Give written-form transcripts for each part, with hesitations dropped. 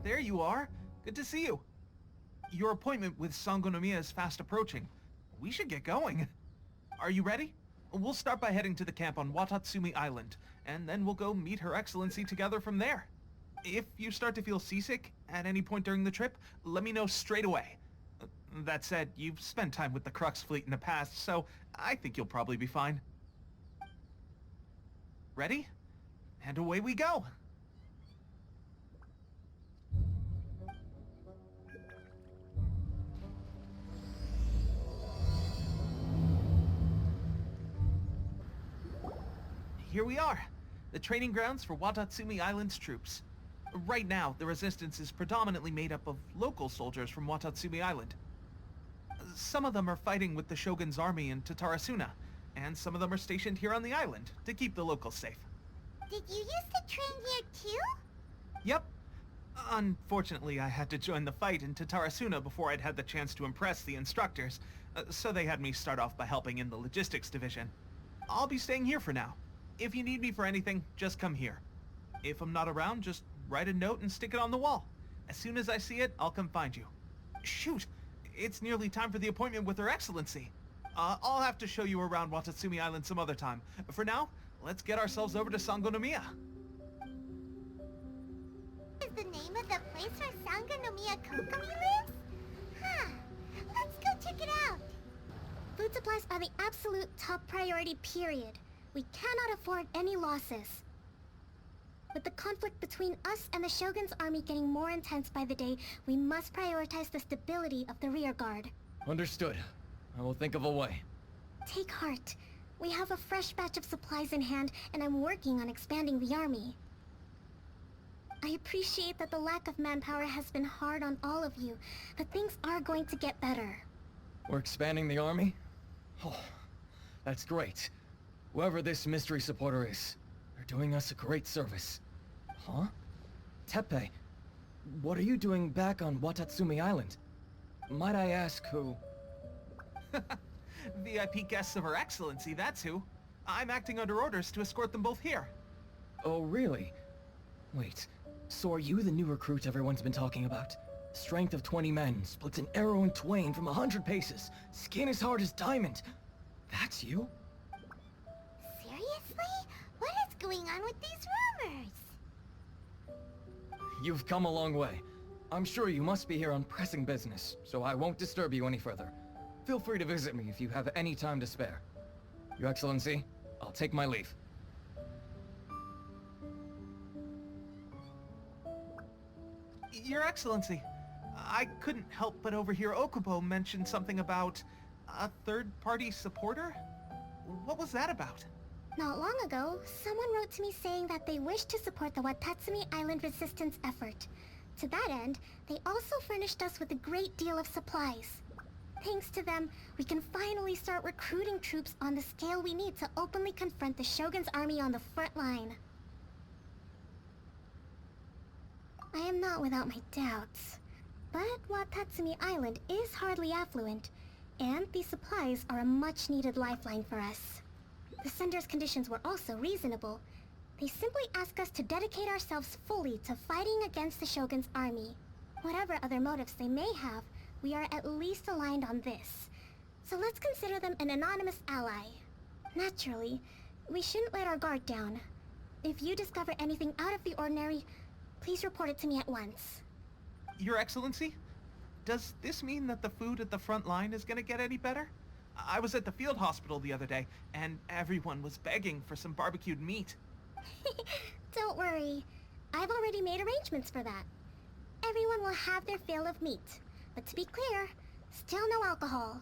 there you are. Good to see you. Your appointment with Sangonomiya is fast approaching. We should get going. Are you ready? We'll start by heading to the camp on Watatsumi Island, and then we'll go meet Her Excellency together from there. If you start to feel seasick at any point during the trip, let me know straight away. That said, you've spent time with the Crux fleet in the past, so I think you'll probably be fine. Ready? And away we go! Here we are, the training grounds for Watatsumi Island's troops. Right now, the resistance is predominantly made up of local soldiers from Watatsumi Island. Some of them are fighting with the Shogun's army in Tatarasuna, and some of them are stationed here on the island to keep the locals safe. Did you used to train here too? Yep. Unfortunately, I had to join the fight in Tatarasuna before I'd had the chance to impress the instructors, so they had me start off by helping in the logistics division. I'll be staying here for now. If you need me for anything, just come here. If I'm not around, just write a note and stick it on the wall. As soon as I see it, I'll come find you. Shoot! It's nearly time for the appointment with Her Excellency. I'll have to show you around Watatsumi Island some other time. For now, let's get ourselves over to Sangonomiya. Is the name of the place where Sangonomiya Kokomi lives? Huh. Let's go check it out. Food supplies are the absolute top priority, period. We cannot afford any losses. With the conflict between us and the Shogun's army getting more intense by the day, we must prioritize the stability of the rear guard. Understood. I will think of a way. Take heart. We have a fresh batch of supplies in hand, and I'm working on expanding the army. I appreciate that the lack of manpower has been hard on all of you, but things are going to get better. We're expanding the army? Oh, that's great. Whoever this mystery supporter is, they're doing us a great service. Huh? Teppei, what are you doing back on Watatsumi Island? Might I ask who? VIP guests of Her Excellency, that's who. I'm acting under orders to escort them both here. Oh, really? Wait, so are you the new recruit everyone's been talking about? Strength of 20 men, splits an arrow in twain from 100 paces, skin as hard as diamond. That's you? Seriously? What is going on with these rumors? You've come a long way. I'm sure you must be here on pressing business, so I won't disturb you any further. Feel free to visit me if you have any time to spare. Your Excellency, I'll take my leave. Your Excellency, I couldn't help but overhear Okubo mention something about a third-party supporter? What was that about? Not long ago, someone wrote to me saying that they wish to support the Watatsumi Island resistance effort. To that end, they also furnished us with a great deal of supplies. Thanks to them, we can finally start recruiting troops on the scale we need to openly confront the Shogun's army on the front line. I am not without my doubts. But Watatsumi Island is hardly affluent, and these supplies are a much-needed lifeline for us. The sender's conditions were also reasonable. They simply ask us to dedicate ourselves fully to fighting against the Shogun's army. Whatever other motives they may have, we are at least aligned on this. So let's consider them an anonymous ally. Naturally, we shouldn't let our guard down. If you discover anything out of the ordinary, please report it to me at once. Your Excellency, does this mean that the food at the front line is gonna get any better? I was at the field hospital the other day, and everyone was begging for some barbecued meat. Don't worry. I've already made arrangements for that. Everyone will have their fill of meat. But to be clear, still no alcohol.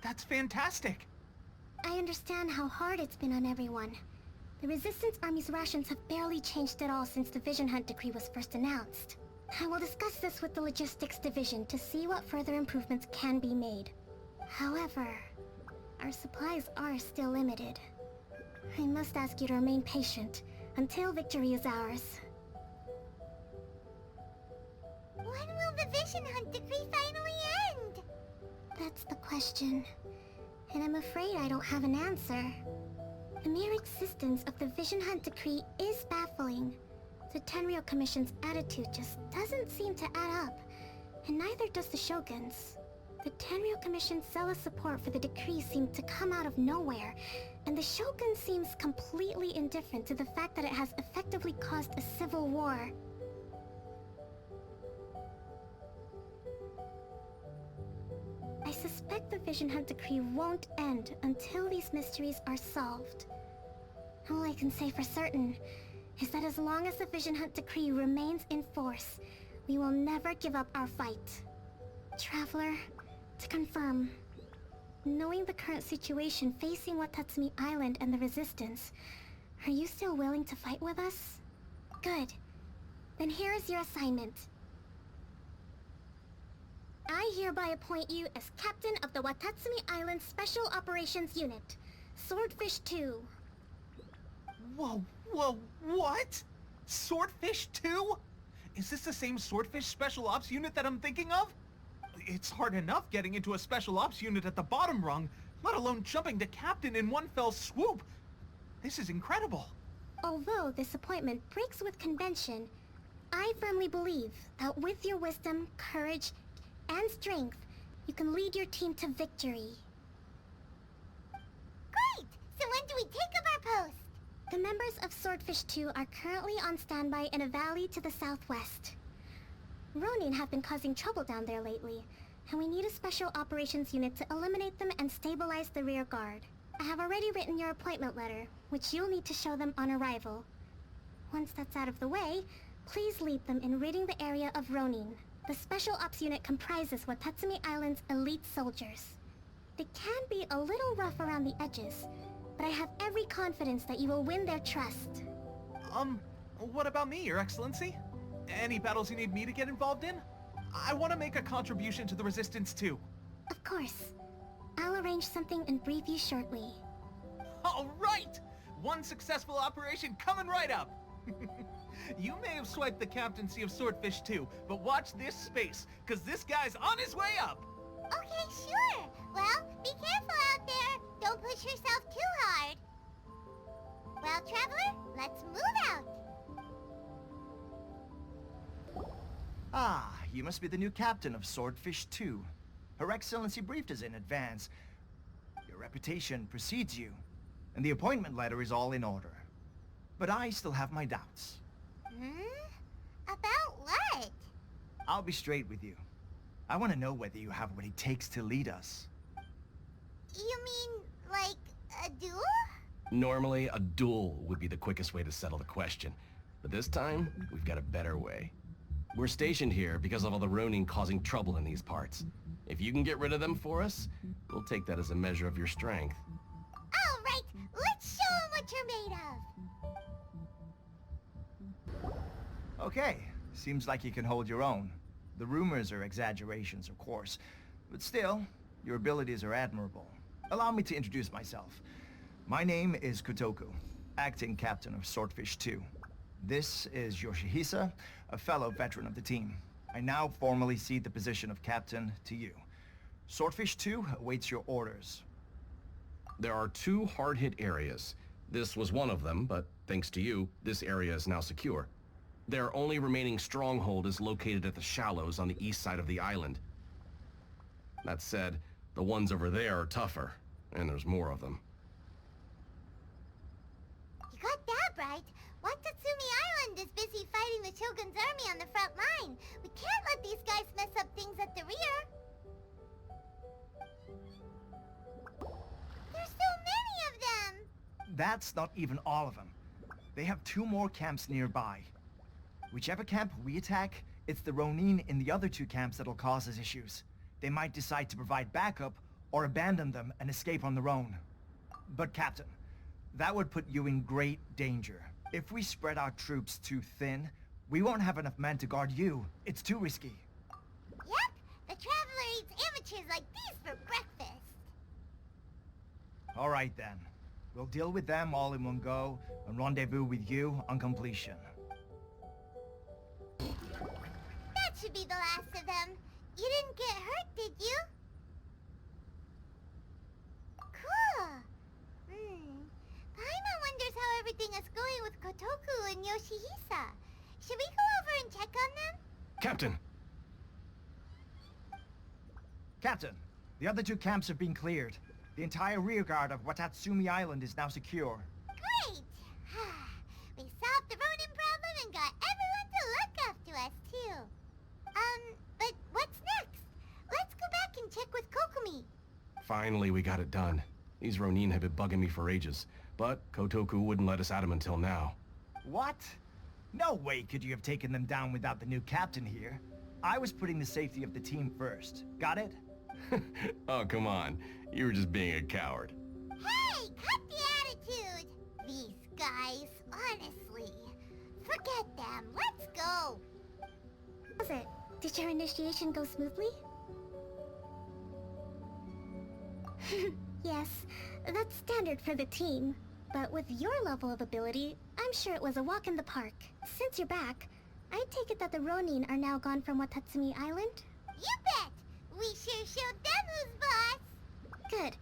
That's fantastic! I understand how hard it's been on everyone. The Resistance Army's rations have barely changed at all since the Vision Hunt decree was first announced. I will discuss this with the Logistics Division to see what further improvements can be made. However, our supplies are still limited. I must ask you to remain patient until victory is ours. When will the Vision Hunt decree finally end? That's the question. And I'm afraid I don't have an answer. The mere existence of the Vision Hunt decree is baffling. The Tenryou Commission's attitude just doesn't seem to add up, and neither does the Shogun's. The Tenryou Commission's zealous support for the decree seemed to come out of nowhere, and the Shogun seems completely indifferent to the fact that it has effectively caused a civil war. I suspect the Vision Hunt decree won't end until these mysteries are solved. All I can say for certain is that as long as the Vision Hunt decree remains in force, we will never give up our fight. Traveler, to confirm, knowing the current situation facing Watatsumi Island and the Resistance, are you still willing to fight with us? Good. Then here is your assignment. I hereby appoint you as Captain of the Watatsumi Island Special Operations Unit, Swordfish 2. Whoa, what? Swordfish 2? Is this the same Swordfish Special Ops unit that I'm thinking of? It's hard enough getting into a Special Ops unit at the bottom rung, let alone jumping to Captain in one fell swoop. This is incredible. Although this appointment breaks with convention, I firmly believe that with your wisdom, courage, and strength, you can lead your team to victory. Great! So when do we take up our post? The members of Swordfish 2 are currently on standby in a valley to the southwest. Ronin have been causing trouble down there lately, and we need a special operations unit to eliminate them and stabilize the rear guard. I have already written your appointment letter, which you'll need to show them on arrival. Once that's out of the way, please lead them in ridding the area of Ronin. The Special Ops unit comprises Watatsumi Island's elite soldiers. They can be a little rough around the edges, but I have every confidence that you will win their trust. What about me, Your Excellency? Any battles you need me to get involved in? I want to make a contribution to the Resistance too. Of course. I'll arrange something and brief you shortly. All right! One successful operation coming right up! You may have swiped the captaincy of Swordfish 2, but watch this space, cause this guy's on his way up! Okay, sure. Well, be careful out there. Don't push yourself too hard. Well, Traveler, let's move out. Ah, you must be the new captain of Swordfish 2. Her Excellency briefed us in advance. Your reputation precedes you, and the appointment letter is all in order. But I still have my doubts. About what? I'll be straight with you. I want to know whether you have what it takes to lead us. You mean, like, a duel? Normally, a duel would be the quickest way to settle the question. But this time, we've got a better way. We're stationed here because of all the Ronin causing trouble in these parts. If you can get rid of them for us, we'll take that as a measure of your strength. All right, let's show 'em what you're made of. Okay, seems like you can hold your own. The rumors are exaggerations, of course, but still, your abilities are admirable. Allow me to introduce myself. My name is Kotoku, acting captain of Swordfish 2. This is Yoshihisa, a fellow veteran of the team. I now formally cede the position of captain to you. Swordfish 2 awaits your orders. There are 2 hard-hit areas. This was one of them, but thanks to you, this area is now secure. Their only remaining stronghold is located at the shallows on the east side of the island. That said, the ones over there are tougher, and there's more of them. You got that right. Watatsumi Island is busy fighting the Shogun's army on the front line. We can't let these guys mess up things at the rear. There's so many of them! That's not even all of them. They have 2 more camps nearby. Whichever camp we attack, it's the Ronin in the other 2 camps that'll cause us issues. They might decide to provide backup, or abandon them and escape on their own. But Captain, that would put you in great danger. If we spread our troops too thin, we won't have enough men to guard you. It's too risky. Yep, the Traveler eats amateurs like these for breakfast. All right then. We'll deal with them all in one go, and rendezvous with you on completion. That should be the last of them. You didn't get hurt, did you? Cool. Paimon wonders how everything is going with Kotoku and Yoshihisa. Should we go over and check on them? Captain! Captain, the other two camps have been cleared. The entire rearguard of Watatsumi Island is now secure. Great! We solved the Ronin problem and got everyone to look after us, too. But what's next? Let's go back and check with Kokumi. Finally, we got it done. These Ronin have been bugging me for ages, but Kotoku wouldn't let us at them until now. What? No way could you have taken them down without the new captain here. I was putting the safety of the team first. Got it? Oh, come on. You were just being a coward. Hey, cut the attitude! These guys, honestly. Forget them. Let's go. How was it? Did your initiation go smoothly? Yes, that's standard for the team. But with your level of ability, I'm sure it was a walk in the park. Since you're back, I take it that the Ronin are now gone from Watatsumi Island? You bet! We sure showed them who's boss! Good.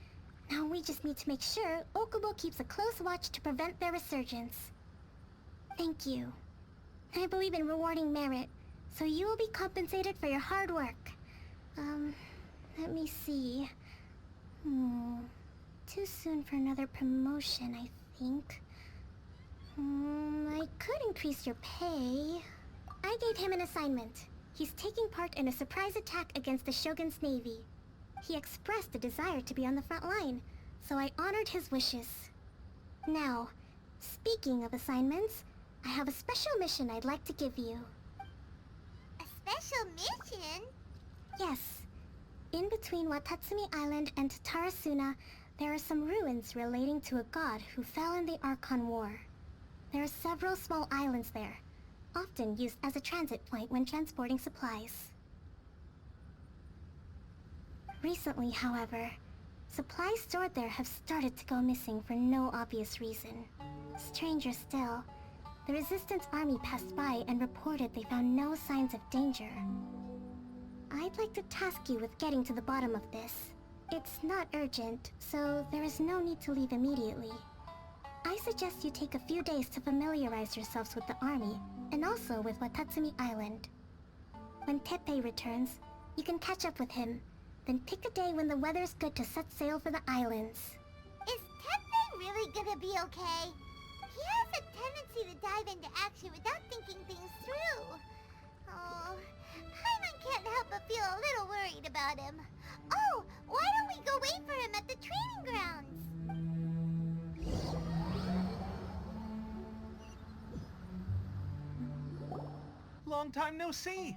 Now we just need to make sure Okubo keeps a close watch to prevent their resurgence. Thank you. I believe in rewarding merit, so you will be compensated for your hard work. Let me see. Too soon for another promotion, I think. I could increase your pay. I gave him an assignment. He's taking part in a surprise attack against the Shogun's navy. He expressed a desire to be on the front line, so I honored his wishes. Now, speaking of assignments, I have a special mission I'd like to give you. A special mission? Yes. In between Watatsumi Island and Tarasuna, there are some ruins relating to a god who fell in the Archon War. There are several small islands there, often used as a transit point when transporting supplies. Recently, however, supplies stored there have started to go missing for no obvious reason. Stranger still, the Resistance army passed by and reported they found no signs of danger. I'd like to task you with getting to the bottom of this. It's not urgent, so there is no need to leave immediately. I suggest you take a few days to familiarize yourselves with the army, and also with Watatsumi Island. When Teppei returns, you can catch up with him, then pick a day when the weather's good to set sail for the islands. Is Teppei really gonna be okay? He has a tendency to dive into action without thinking things through. Oh, Paimon can't help but feel a little worried about him. Oh, why don't we go wait for him at the training grounds? Long time no see!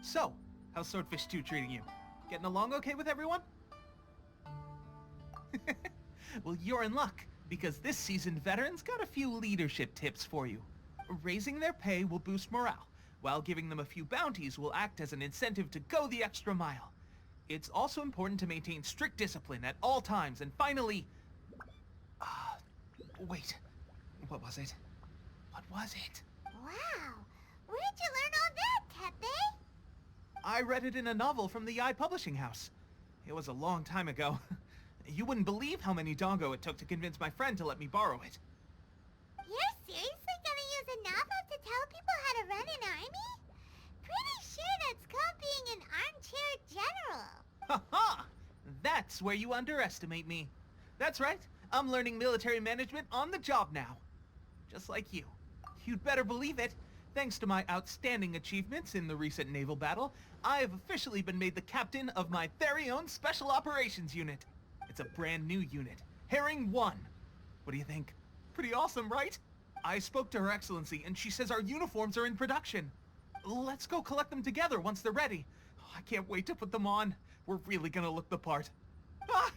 So, how's Swordfish 2 treating you? Getting along okay with everyone? Well, you're in luck, because this seasoned veteran's got a few leadership tips for you. Raising their pay will boost morale, while giving them a few bounties will act as an incentive to go the extra mile. It's also important to maintain strict discipline at all times, and finally... wait. What was it? What was it? Wow, where'd you learn all that, Teppei? I read it in a novel from the Yae Publishing House. It was a long time ago. You wouldn't believe how many dongo it took to convince my friend to let me borrow it. You're seriously gonna use a novel to tell people how to run an army? Pretty sure that's called being an armchair general. Ha ha! That's where you underestimate me. That's right. I'm learning military management on the job now. Just like you. You'd better believe it. Thanks to my outstanding achievements in the recent naval battle, I have officially been made the captain of my very own Special Operations Unit. It's a brand new unit, Herring 1. What do you think? Pretty awesome, right? I spoke to Her Excellency, and she says our uniforms are in production. Let's go collect them together once they're ready. I can't wait to put them on. We're really gonna look the part. Ah!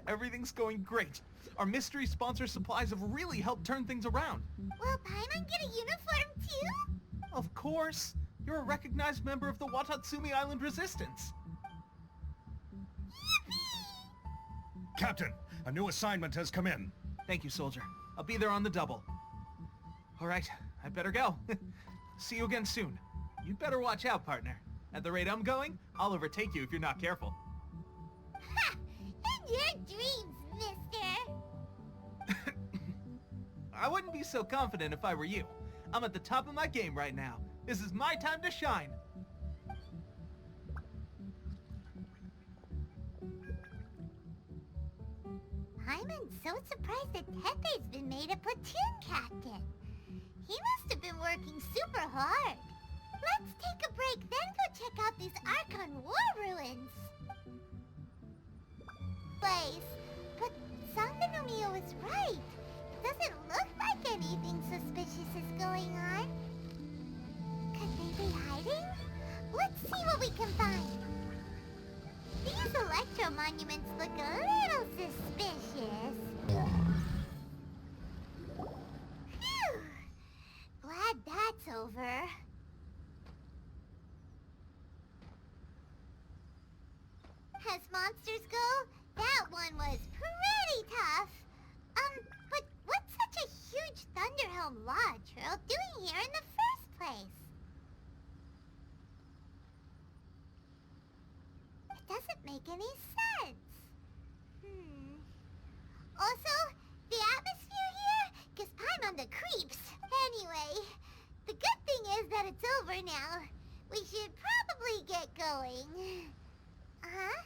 Everything's going great. Our mystery sponsor supplies have really helped turn things around. Will Paimon get a uniform too? Of course. You're a recognized member of the Watatsumi Island Resistance. Captain, a new assignment has come in. Thank you, soldier. I'll be there on the double. All right, I better go. See you again soon. You'd better watch out, partner. At the rate I'm going, I'll overtake you if you're not careful. Ha! In your dreams, mister! I wouldn't be so confident if I were you. I'm at the top of my game right now. This is my time to shine. I'm so surprised that Tepe's been made a platoon captain. He must have been working super hard. Let's take a break, then go check out these Archon War ruins. But Sangonomiya was right. It doesn't look like anything suspicious is going on. Could they be hiding? Let's see what we can find. These electro monuments look a little suspicious. Phew! Glad that's over. As monsters go, that one was pretty tough. But what's such a huge Thunderhelm Lodge Trail doing here in the first place? It doesn't make any sense. Also, the atmosphere here gives Paimon the creeps. Anyway, the good thing is that it's over now. We should probably get going. Huh?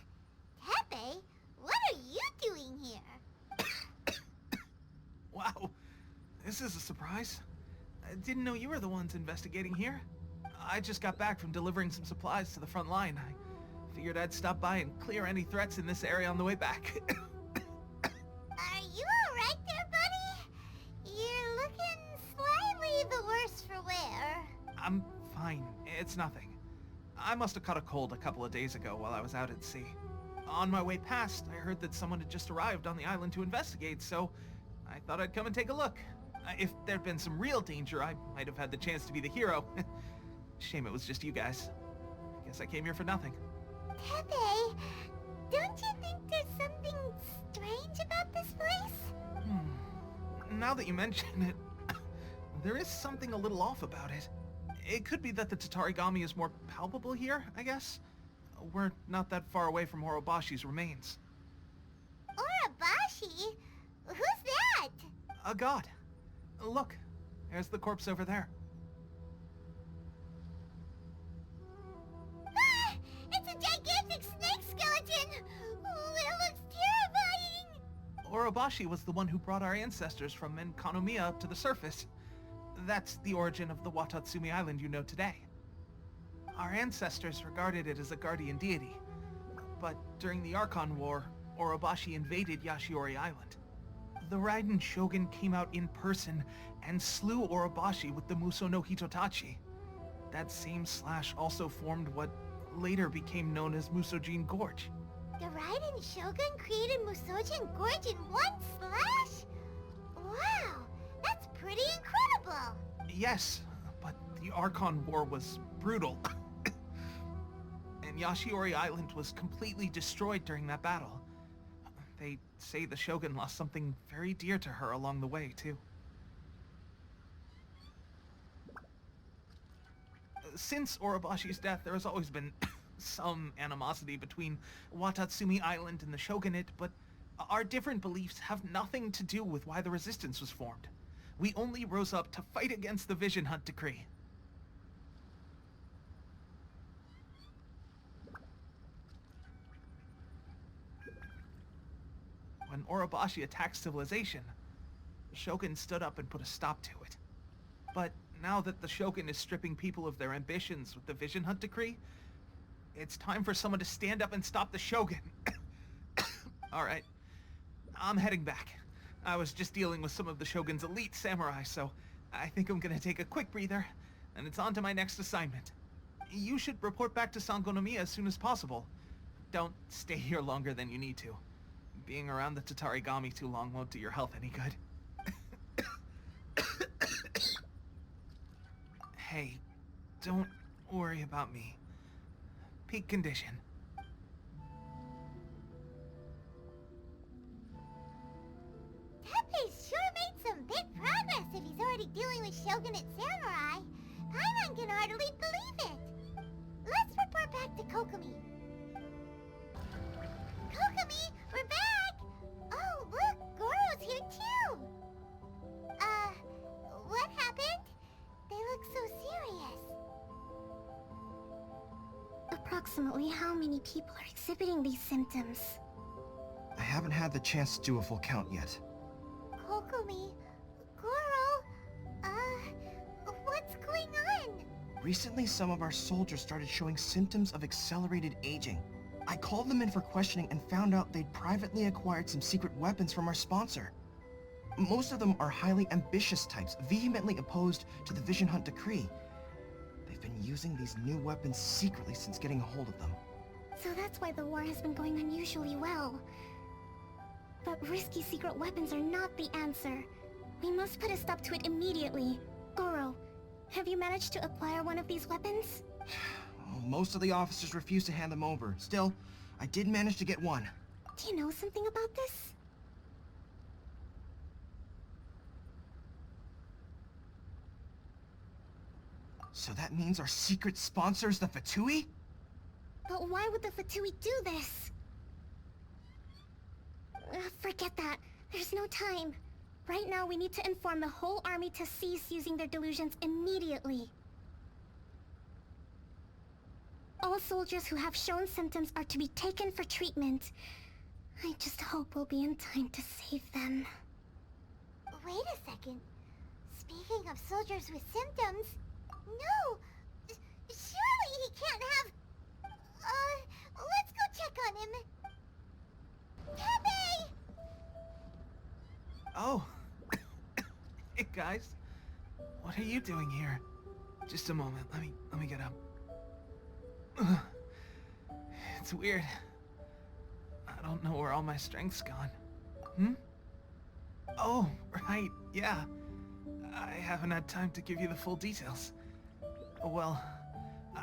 Tepe, what are you doing here? Wow, this is a surprise. I didn't know you were the ones investigating here. I just got back from delivering some supplies to the front line. I figured I'd stop by and clear any threats in this area on the way back. Are you alright there, buddy? You're looking slightly the worse for wear. I'm fine. It's nothing. I must have caught a cold a couple of days ago while I was out at sea. On my way past, I heard that someone had just arrived on the island to investigate, so I thought I'd come and take a look. If there'd been some real danger, I might have had the chance to be the hero. Shame it was just you guys. I guess I came here for nothing. Tepe, don't you think there's something strange about this place? Now that you mention it, there is something a little off about it. It could be that the Tatarigami is more palpable here, I guess. We're not that far away from Orobashi's remains. Orobashi? Who's that? A god. Look, there's the corpse over there. Ah! It's a gigantic snake skeleton! Oh, it looks terrifying! Orobashi was the one who brought our ancestors from Enkanomiya up to the surface. That's the origin of the Watatsumi Island you know today. Our ancestors regarded it as a guardian deity. But during the Archon War, Orobashi invaded Yashiori Island. The Raiden Shogun came out in person and slew Orobashi with the Muso no Hitotachi. That same slash also formed what later became known as Musojin Gorge. The Raiden Shogun created Musojin Gorge in one slash? Wow, that's pretty incredible! Yes, but the Archon War was brutal. And Yashiori Island was completely destroyed during that battle. They say the Shogun lost something very dear to her along the way, too. Since Orobashi's death, there has always been some animosity between Watatsumi Island and the Shogunate, but our different beliefs have nothing to do with why the resistance was formed. We only rose up to fight against the Vision Hunt Decree. When Orobashi attacked civilization, the Shogun stood up and put a stop to it. But now that the Shogun is stripping people of their ambitions with the Vision Hunt Decree, it's time for someone to stand up and stop the Shogun. Alright, I'm heading back. I was just dealing with some of the Shogun's elite samurai, so I think I'm gonna take a quick breather, and it's on to my next assignment. You should report back to Sangonomiya as soon as possible. Don't stay here longer than you need to. Being around the Tatarigami too long won't do your health any good. Hey, don't worry about me. Peak condition. Tepe's sure made some big progress if he's already dealing with Shogunate samurai. Paimon can hardly believe it. Let's report back to Kokomi. Kokomi, we're back! Oh, look, Goro's here too! What happened? approximately how many people are exhibiting these symptoms? I haven't had the chance to do a full count yet. Kokomi, Goro, what's going on? Recently, some of our soldiers started showing symptoms of accelerated aging. I called them in for questioning and found out they'd privately acquired some secret weapons from our sponsor. Most of them are highly ambitious types, vehemently opposed to the Vision Hunt decree. They've been using these new weapons secretly since getting a hold of them. So that's why the war has been going unusually well. But risky secret weapons are not the answer. We must put a stop to it immediately. Goro, have you managed to acquire one of these weapons? Well, most of the officers refuse to hand them over. Still, I did manage to get one. Do you know something about this? So that means our secret sponsor is the Fatui? But why would the Fatui do this? Forget that. There's no time. Right now, we need to inform the whole army to cease using their delusions immediately. All soldiers who have shown symptoms are to be taken for treatment. I just hope we'll be in time to save them. Wait a second. Speaking of soldiers with symptoms... No! Surely he can't have... let's go check on him. Pepe! Oh. Hey, guys. What are you doing here? Just a moment. Let me get up. It's weird. I don't know where all my strength's gone. Hmm? Oh, right. Yeah. I haven't had time to give you the full details. Well,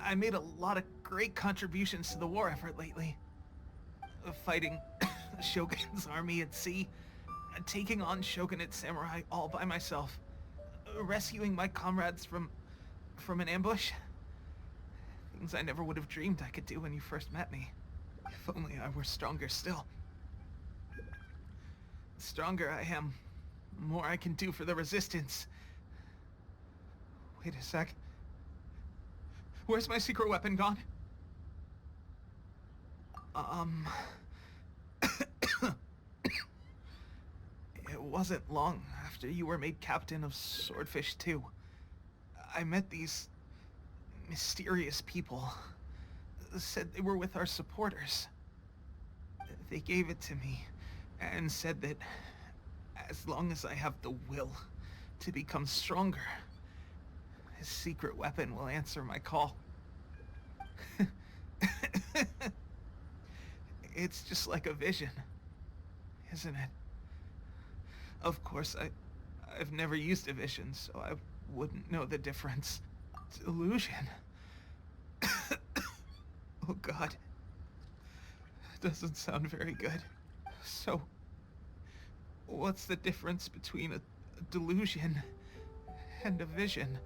I made a lot of great contributions to the war effort lately. Fighting Shogun's army at sea, taking on Shogunate samurai all by myself, rescuing my comrades from an ambush. Things I never would have dreamed I could do when you first met me. If only I were stronger still. The stronger I am, the more I can do for the Resistance. Wait a sec. Where's my secret weapon gone? It wasn't long after you were made captain of Swordfish 2. I met these mysterious people. Said they were with our supporters. They gave it to me and said that as long as I have the will to become stronger, his secret weapon will answer my call. It's just like a vision, isn't it? Of course, I've never used a vision, so I wouldn't know the difference. Delusion. Oh God. Doesn't sound very good. So, what's the difference between a delusion and a vision?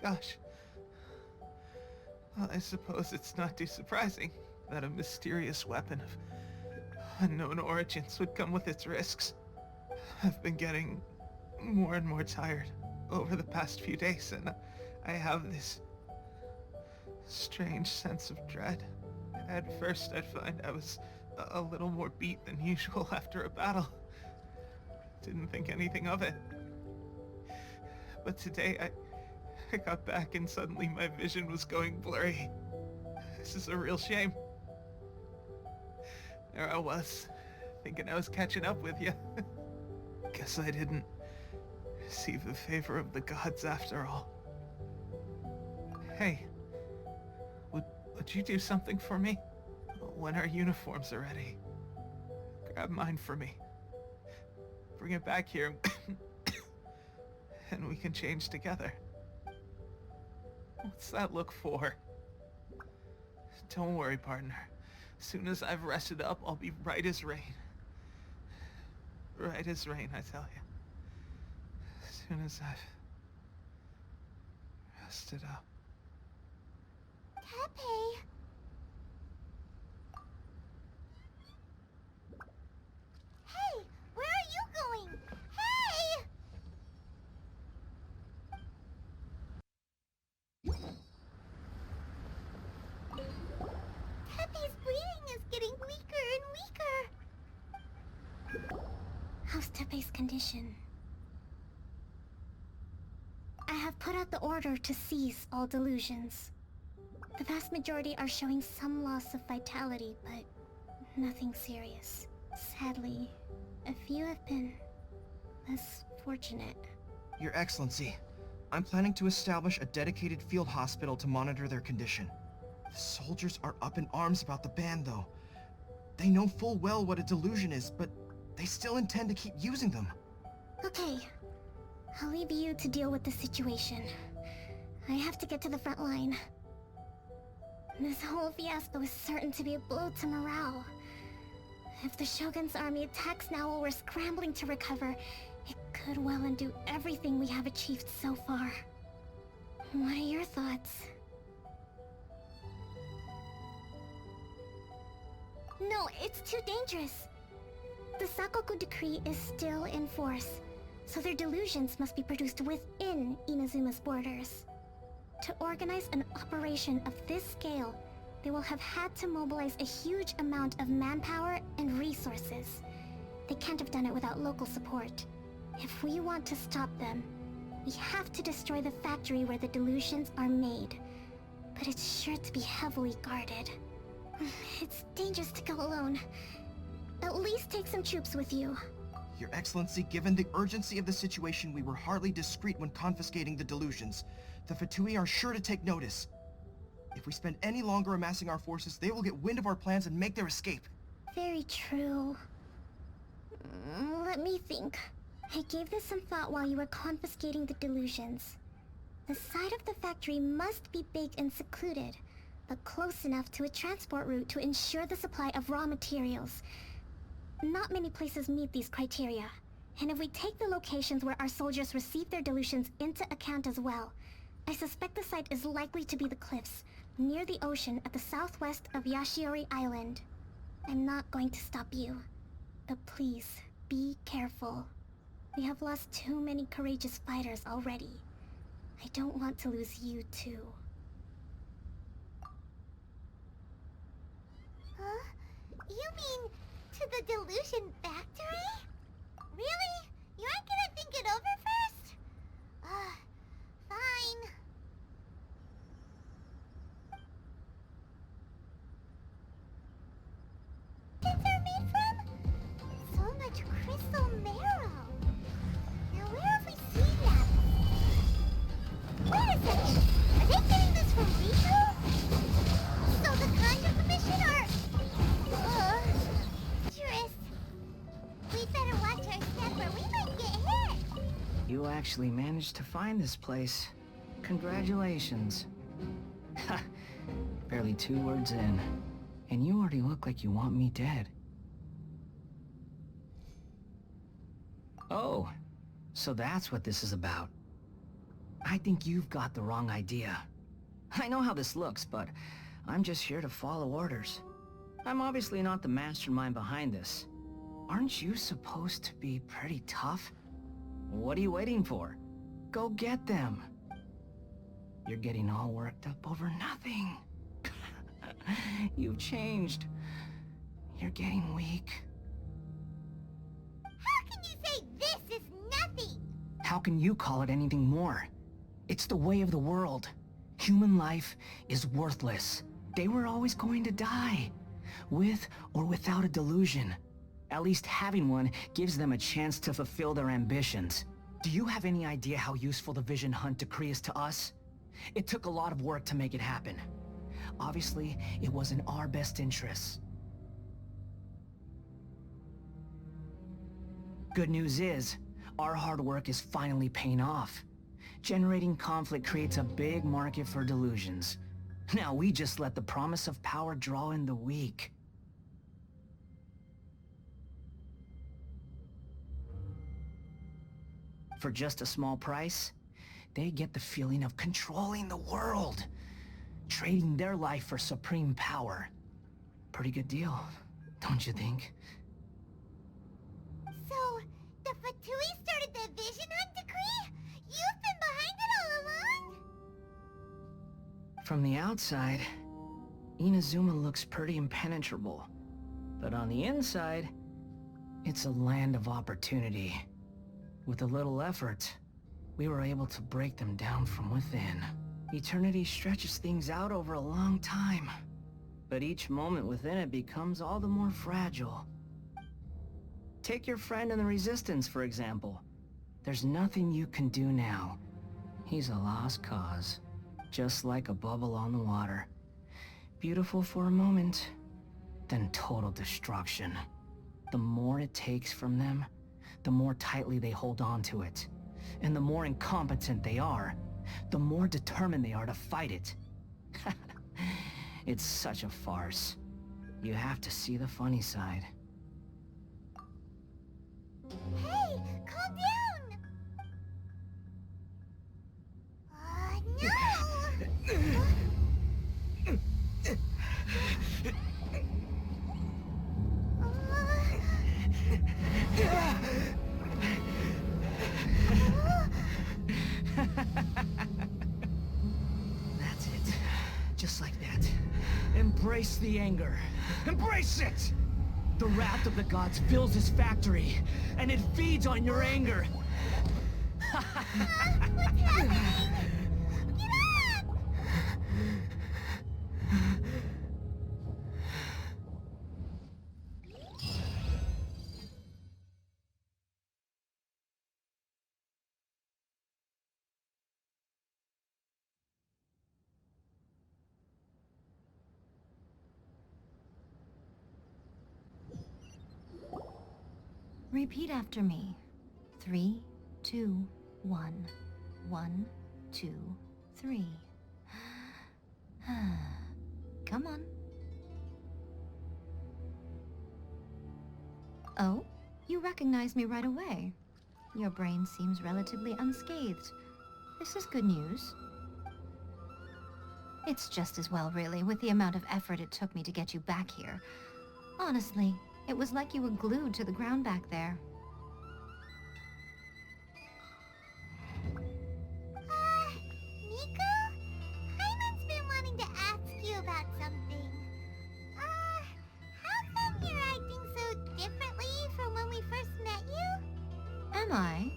Gosh. Well, I suppose it's not too surprising that a mysterious weapon of unknown origins would come with its risks. I've been getting more and more tired over the past few days, and I have this strange sense of dread. At first, I'd find I was a little more beat than usual after a battle. Didn't think anything of it. But today, I got back and suddenly my vision was going blurry. This is a real shame. There I was, thinking I was catching up with you. Guess I didn't receive the favor of the gods after all. Hey, would you do something for me? When our uniforms are ready, grab mine for me. Bring it back here, and we can change together. What's that look for? Don't worry, partner. As soon as I've rested up, I'll be right as rain. Right as rain, I tell you. As soon as I've rested up. Pepe! Hey! Where are you going? Hey! Tepe's breathing is getting weaker and weaker. How's Tepe's condition? I have put out the order to cease all delusions. The vast majority are showing some loss of vitality, but nothing serious. Sadly, a few have been less fortunate. Your Excellency, I'm planning to establish a dedicated field hospital to monitor their condition. The soldiers are up in arms about the ban, though. They know full well what a delusion is, but they still intend to keep using them. Okay, I'll leave you to deal with the situation. I have to get to the front line. This whole fiasco is certain to be a blow to morale. If the Shogun's army attacks now while we're scrambling to recover, it could well undo everything we have achieved so far. What are your thoughts? No, it's too dangerous. The Sakoku decree is still in force, so their delusions must be produced within Inazuma's borders. To organize an operation of this scale, they will have had to mobilize a huge amount of manpower and resources. They can't have done it without local support. If we want to stop them, we have to destroy the factory where the delusions are made. But it's sure to be heavily guarded. It's dangerous to go alone. At least take some troops with you. Your Excellency, given the urgency of the situation, we were hardly discreet when confiscating the delusions. The Fatui are sure to take notice. If we spend any longer amassing our forces, they will get wind of our plans and make their escape. Very true. Let me think. I gave this some thought while you were confiscating the delusions. The side of the factory must be big and secluded, but close enough to a transport route to ensure the supply of raw materials. Not many places meet these criteria, and if we take the locations where our soldiers receive their delusions into account as well, I suspect the site is likely to be the cliffs, near the ocean at the southwest of Yashiori Island. I'm not going to stop you, but please, be careful. We have lost too many courageous fighters already. I don't want to lose you too. Huh? You mean to the delusion factory? Really? You aren't gonna think it over first? Fine. Things are made from? So much crystal marrow. Now where have we seen that? Wait a second. Are they getting this from Riku? So the Conjure Commission are... Jurist. We'd better watch our step or we might get hit. You actually managed to find this place. Congratulations. Ha! Barely 2 words in. And you already look like you want me dead. Oh, so that's what this is about. I think you've got the wrong idea. I know how this looks, but I'm just here to follow orders. I'm obviously not the mastermind behind this. Aren't you supposed to be pretty tough? What are you waiting for? Go get them. You're getting all worked up over nothing. You've changed. You're getting weak. How can you say this is nothing? How can you call it anything more? It's the way of the world. Human life is worthless. They were always going to die. With or without a delusion. At least having one gives them a chance to fulfill their ambitions. Do you have any idea how useful the Vision Hunt decree is to us? It took a lot of work to make it happen. Obviously, it was in our best interests. Good news is, our hard work is finally paying off. Generating conflict creates a big market for delusions. Now we just let the promise of power draw in the weak. For just a small price, they get the feeling of controlling the world. Trading their life for supreme power. Pretty good deal, don't you think? So, the Fatui started the Vision Hunt decree? You've been behind it all along? From the outside, Inazuma looks pretty impenetrable. But on the inside, it's a land of opportunity. With a little effort, we were able to break them down from within. Eternity stretches things out over a long time, but each moment within it becomes all the more fragile. Take your friend in the Resistance, for example. There's nothing you can do now. He's a lost cause, just like a bubble on the water. Beautiful for a moment, then total destruction. The more it takes from them, the more tightly they hold on to it. And the more incompetent they are, the more determined they are to fight it. It's such a farce. You have to see the funny side. Hey, calm down! No! That's it. Just like that. Embrace the anger. Embrace it! The wrath of the gods fills this factory, and it feeds on your anger. What's happening? Get up! Repeat after me. 3, 2, 1. 1, 2, 3. Come on. Oh, you recognize me right away. Your brain seems relatively unscathed. This is good news. It's just as well, really, with the amount of effort it took me to get you back here. Honestly, it was like you were glued to the ground back there. Nico? Hyman's been wanting to ask you about something. How come you're acting so differently from when we first met you? Am I?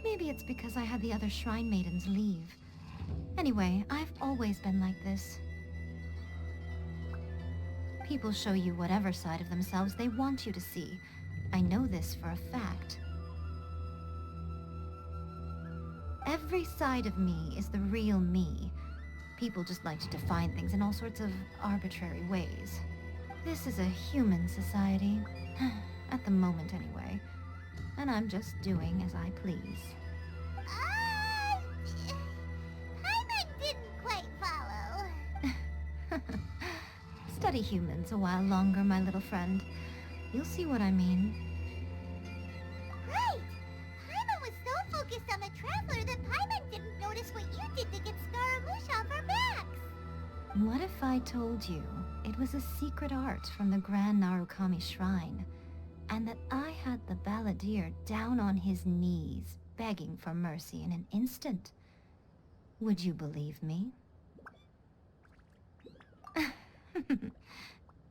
Maybe it's because I had the other Shrine Maidens leave. Anyway, I've always been like this. People show you whatever side of themselves they want you to see. I know this for a fact. Every side of me is the real me. People just like to define things in all sorts of arbitrary ways. This is a human society. At the moment, anyway. And I'm just doing as I please. Hyman didn't quite follow. Study humans a while longer, my little friend. You'll see what I mean. Right! Hyman was so focused on the Traveler that Hyman didn't notice what you did to get Scaramouche off our backs. What if I told you it was a secret art from the Grand Narukami Shrine, and that I had the balladeer down on his knees, begging for mercy in an instant? Would you believe me?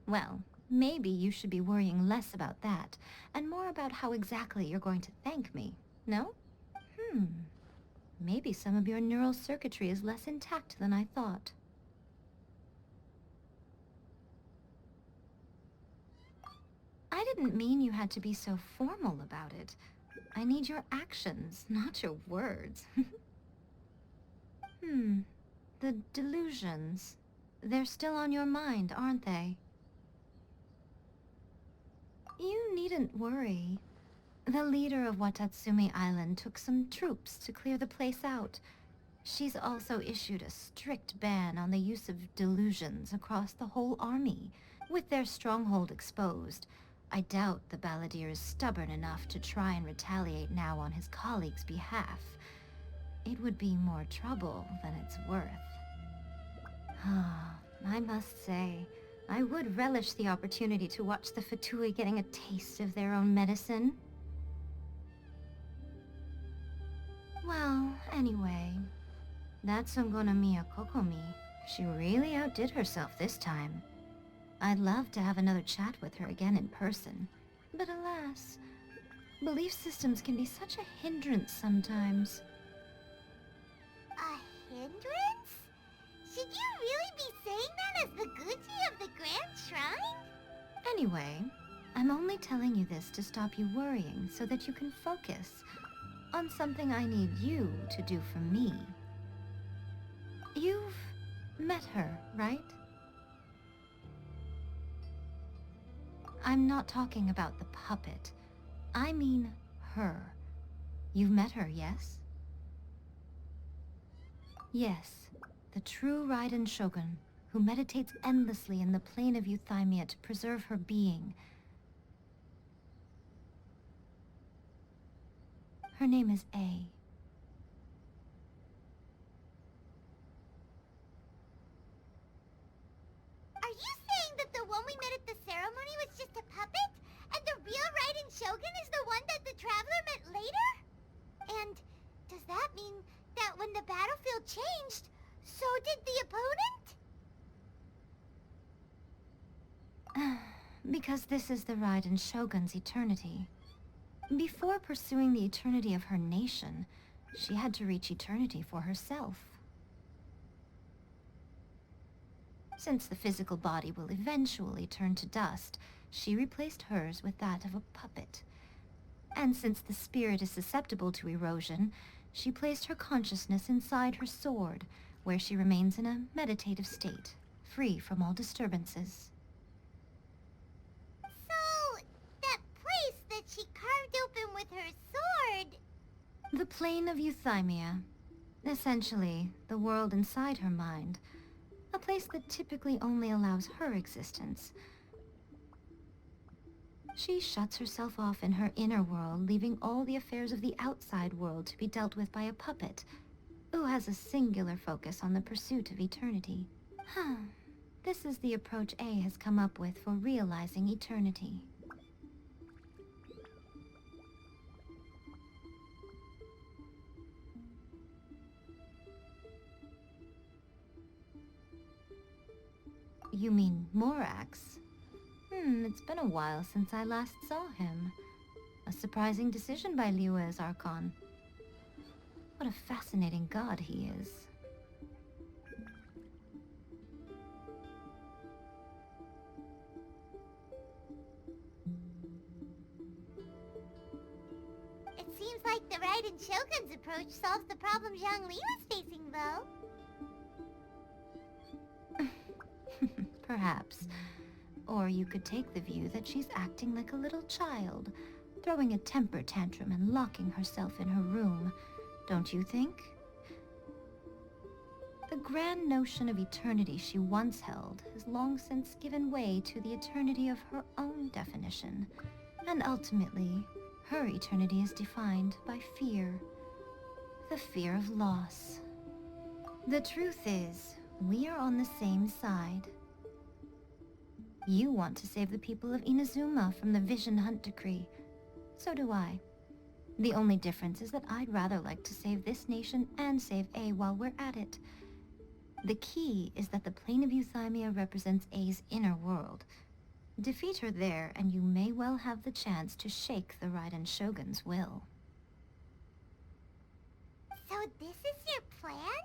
Well, maybe you should be worrying less about that, and more about how exactly you're going to thank me, no? Maybe some of your neural circuitry is less intact than I thought. I didn't mean you had to be so formal about it. I need your actions, not your words. The delusions. They're still on your mind, aren't they? You needn't worry. The leader of Watatsumi Island took some troops to clear the place out. She's also issued a strict ban on the use of delusions across the whole army. With their stronghold exposed, I doubt the balladeer is stubborn enough to try and retaliate now on his colleagues' behalf. It would be more trouble than it's worth. I must say, I would relish the opportunity to watch the Fatui getting a taste of their own medicine. Well, anyway, that's Ngona Mia Kokomi. She really outdid herself this time. I'd love to have another chat with her again in person. But alas, belief systems can be such a hindrance sometimes. A hindrance? Should you really be saying that as the Gucci of the Grand Shrine? Anyway, I'm only telling you this to stop you worrying so that you can focus on something I need you to do for me. You've met her, right? I'm not talking about the puppet. I mean her. You've met her, yes? Yes, the true Raiden Shogun, who meditates endlessly in the plane of Euthymia to preserve her being. Her name is A. Are you saying that the one we met at the ceremony was just a puppet? And the real Raiden Shogun is the one that the Traveler met later? And does that mean that when the battlefield changed, so did the opponent? Because this is the Raiden Shogun's eternity. Before pursuing the eternity of her nation, she had to reach eternity for herself. Since the physical body will eventually turn to dust, she replaced hers with that of a puppet. And since the spirit is susceptible to erosion, she placed her consciousness inside her sword, where she remains in a meditative state, free from all disturbances. So, that place that she carved open with her sword... The plane of Euthymia. Essentially, the world inside her mind. A place that typically only allows her existence. She shuts herself off in her inner world, leaving all the affairs of the outside world to be dealt with by a puppet, who has a singular focus on the pursuit of eternity. This is the approach A has come up with for realizing eternity. You mean Morax? It's been a while since I last saw him. A surprising decision by Liyue's Archon. What a fascinating god he is. It seems like the Raiden Shogun's approach solves the problem Zhang Li was facing, though. Perhaps. Or you could take the view that she's acting like a little child, throwing a temper tantrum and locking herself in her room. Don't you think? The grand notion of eternity she once held has long since given way to the eternity of her own definition. And ultimately, her eternity is defined by fear. The fear of loss. The truth is, we are on the same side. You want to save the people of Inazuma from the Vision Hunt decree. So do I. The only difference is that I'd rather like to save this nation and save A while we're at it. The key is that the plane of Euthymia represents A's inner world. Defeat her there, and you may well have the chance to shake the Raiden Shogun's will. So this is your plan?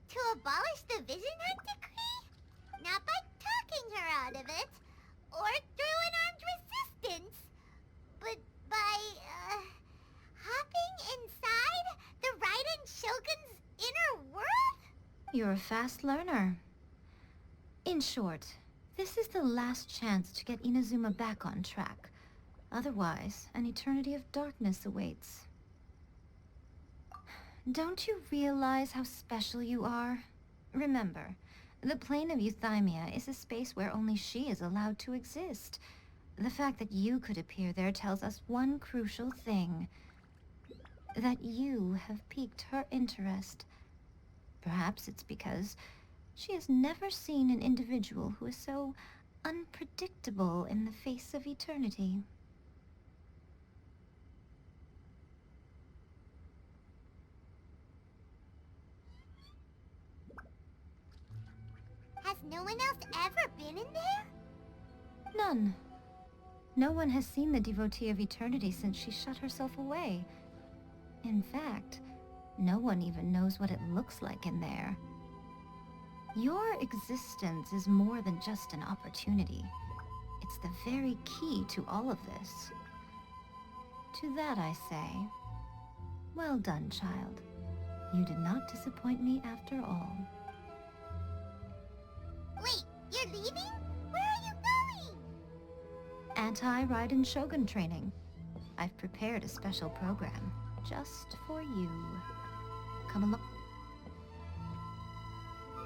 To abolish the Vision Hunt decree? Not by talking her out of it, or through an armed resistance, but by, hopping inside the Raiden Shogun's inner world? You're a fast learner. In short, this is the last chance to get Inazuma back on track. Otherwise, an eternity of darkness awaits. Don't you realize how special you are? Remember, the plane of Euthymia is a space where only she is allowed to exist. The fact that you could appear there tells us one crucial thing. That you have piqued her interest. Perhaps it's because she has never seen an individual who is so unpredictable in the face of eternity. one else ever been in there? None. No one has seen the Devotee of Eternity since she shut herself away. In fact, no one even knows what it looks like in there. Your existence is more than just an opportunity. It's the very key to all of this. To that I say, well done, child. You did not disappoint me after all. Wait, you're leaving? Where are you going? Anti-Raiden Shogun training. I've prepared a special program just for you. Come along.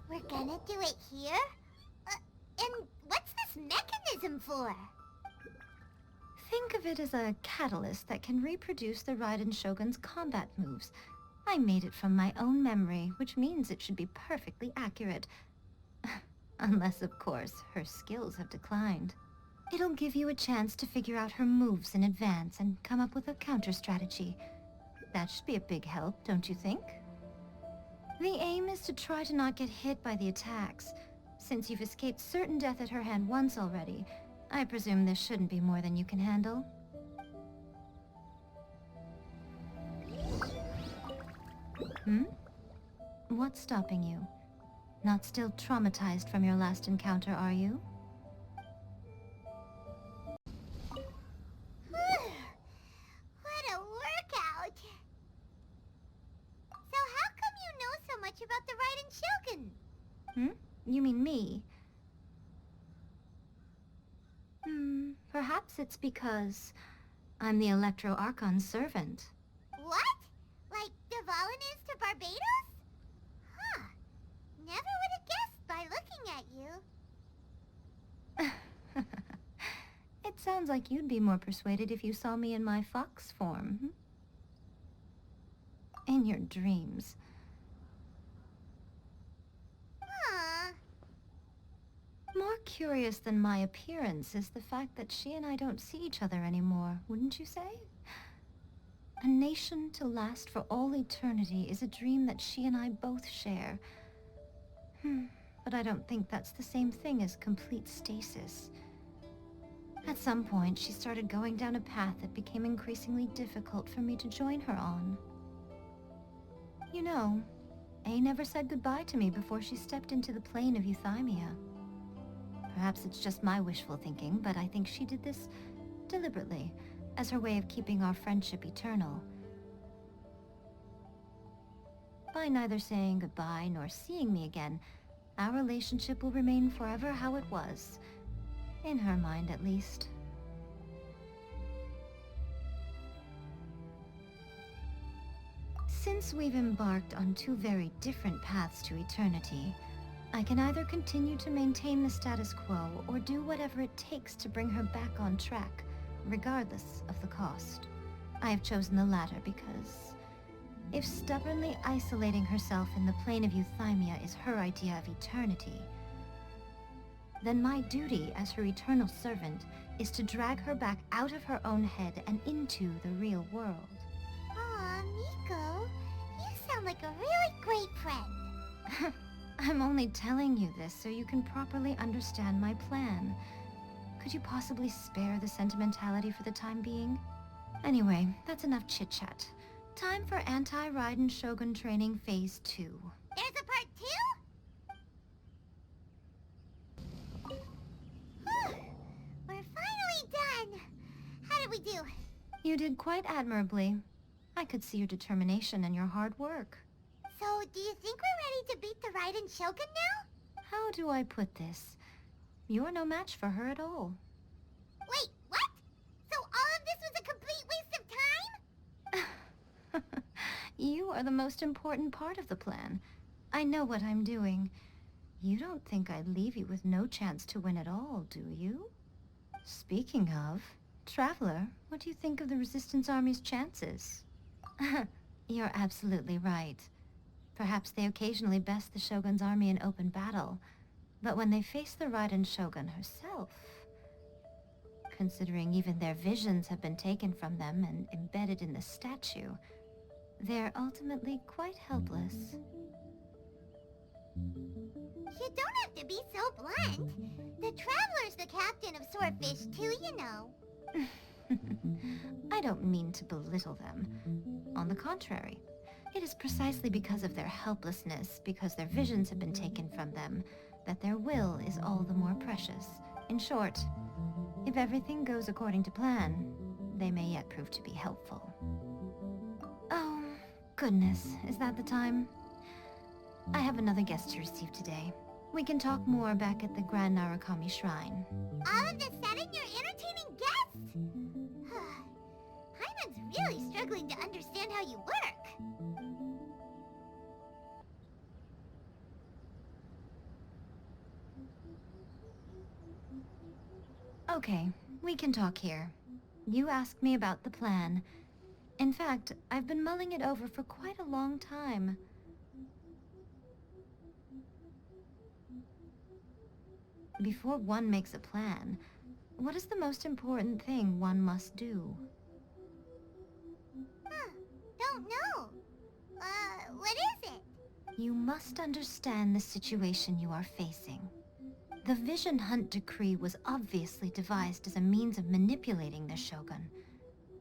We're gonna do it here? And what's this mechanism for? Think of it as a catalyst that can reproduce the Raiden Shogun's combat moves. I made it from my own memory, which means it should be perfectly accurate. Unless, of course, her skills have declined. It'll give you a chance to figure out her moves in advance and come up with a counter-strategy. That should be a big help, don't you think? The aim is to try to not get hit by the attacks. Since you've escaped certain death at her hand once already, I presume this shouldn't be more than you can handle. What's stopping you? Not still traumatized from your last encounter, are you? What a workout! So how come you know so much about the Raiden Shogun? You mean me? Perhaps it's because I'm the Electro Archon's servant. What? Like Devalin is to Barbados? Huh. Never would have guessed by looking at you. It sounds like you'd be more persuaded if you saw me in my fox form. In your dreams. Huh. More curious than my appearance is the fact that she and I don't see each other anymore, wouldn't you say? A nation to last for all eternity is a dream that she and I both share. But I don't think that's the same thing as complete stasis. At some point, she started going down a path that became increasingly difficult for me to join her on. You know, A never said goodbye to me before she stepped into the plane of Euthymia. Perhaps it's just my wishful thinking, but I think she did this deliberately, as her way of keeping our friendship eternal. By neither saying goodbye nor seeing me again, our relationship will remain forever how it was. In her mind, at least. Since we've embarked on two very different paths to eternity, I can either continue to maintain the status quo or do whatever it takes to bring her back on track, regardless of the cost. I have chosen the latter because if stubbornly isolating herself in the plane of Euthymia is her idea of eternity, then my duty as her eternal servant is to drag her back out of her own head and into the real world. Aw, Miko, you sound like a really great friend. I'm only telling you this so you can properly understand my plan. Could you possibly spare the sentimentality for the time being? Anyway, that's enough chit-chat. Time for Anti-Raiden Shogun Training Phase 2. There's a part 2? We're finally done. How did we do? You did quite admirably. I could see your determination and your hard work. So, do you think we're ready to beat the Raiden Shogun now? How do I put this? You're no match for her at all. Wait, what? So all of this was a complete waste of time? You are the most important part of the plan. I know what I'm doing. You don't think I'd leave you with no chance to win at all, do you? Speaking of, Traveler, what do you think of the Resistance Army's chances? You're absolutely right. Perhaps they occasionally best the Shogun's army in open battle, but when they face the Raiden Shogun herself, considering even their visions have been taken from them and embedded in the statue, they're ultimately quite helpless. You don't have to be so blunt. The Traveler's the captain of Swordfish too, you know. I don't mean to belittle them. On the contrary, it is precisely because of their helplessness, because their visions have been taken from them, that their will is all the more precious. In short, if everything goes according to plan, they may yet prove to be helpful. Oh, goodness, is that the time? I have another guest to receive today. We can talk more back at the Grand Narukami Shrine. All of a sudden, you're entertaining guests? Hyman's really struggling to understand how you work. Okay, we can talk here. You asked me about the plan. In fact, I've been mulling it over for quite a long time. Before one makes a plan, what is the most important thing one must do? Don't know. What is it? You must understand the situation you are facing. The Vision Hunt Decree was obviously devised as a means of manipulating the Shogun.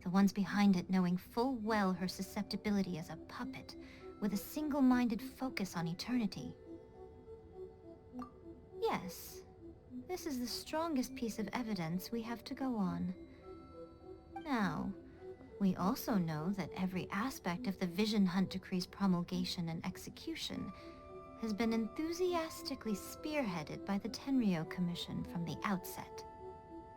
The ones behind it knowing full well her susceptibility as a puppet, with a single-minded focus on eternity. Yes, this is the strongest piece of evidence we have to go on. Now, we also know that every aspect of the Vision Hunt Decree's promulgation and execution has been enthusiastically spearheaded by the Tenryo Commission from the outset.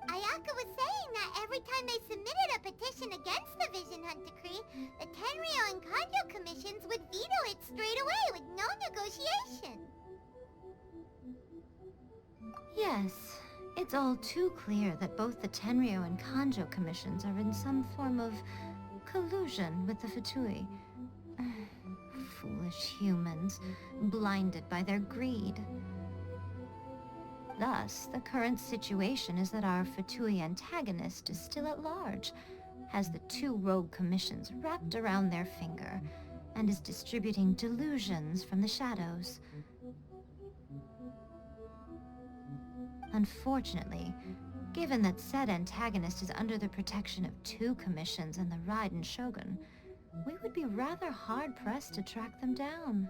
Ayaka was saying that every time they submitted a petition against the Vision Hunt Decree, the Tenryo and Kanjo commissions would veto it straight away with no negotiation. Yes, it's all too clear that both the Tenryo and Kanjo commissions are in some form of collusion with the Fatui. Foolish humans, blinded by their greed. Thus, the current situation is that our Fatui antagonist is still at large, has the two rogue commissions wrapped around their finger, and is distributing delusions from the shadows. Unfortunately, given that said antagonist is under the protection of two commissions and the Raiden Shogun, we would be rather hard-pressed to track them down.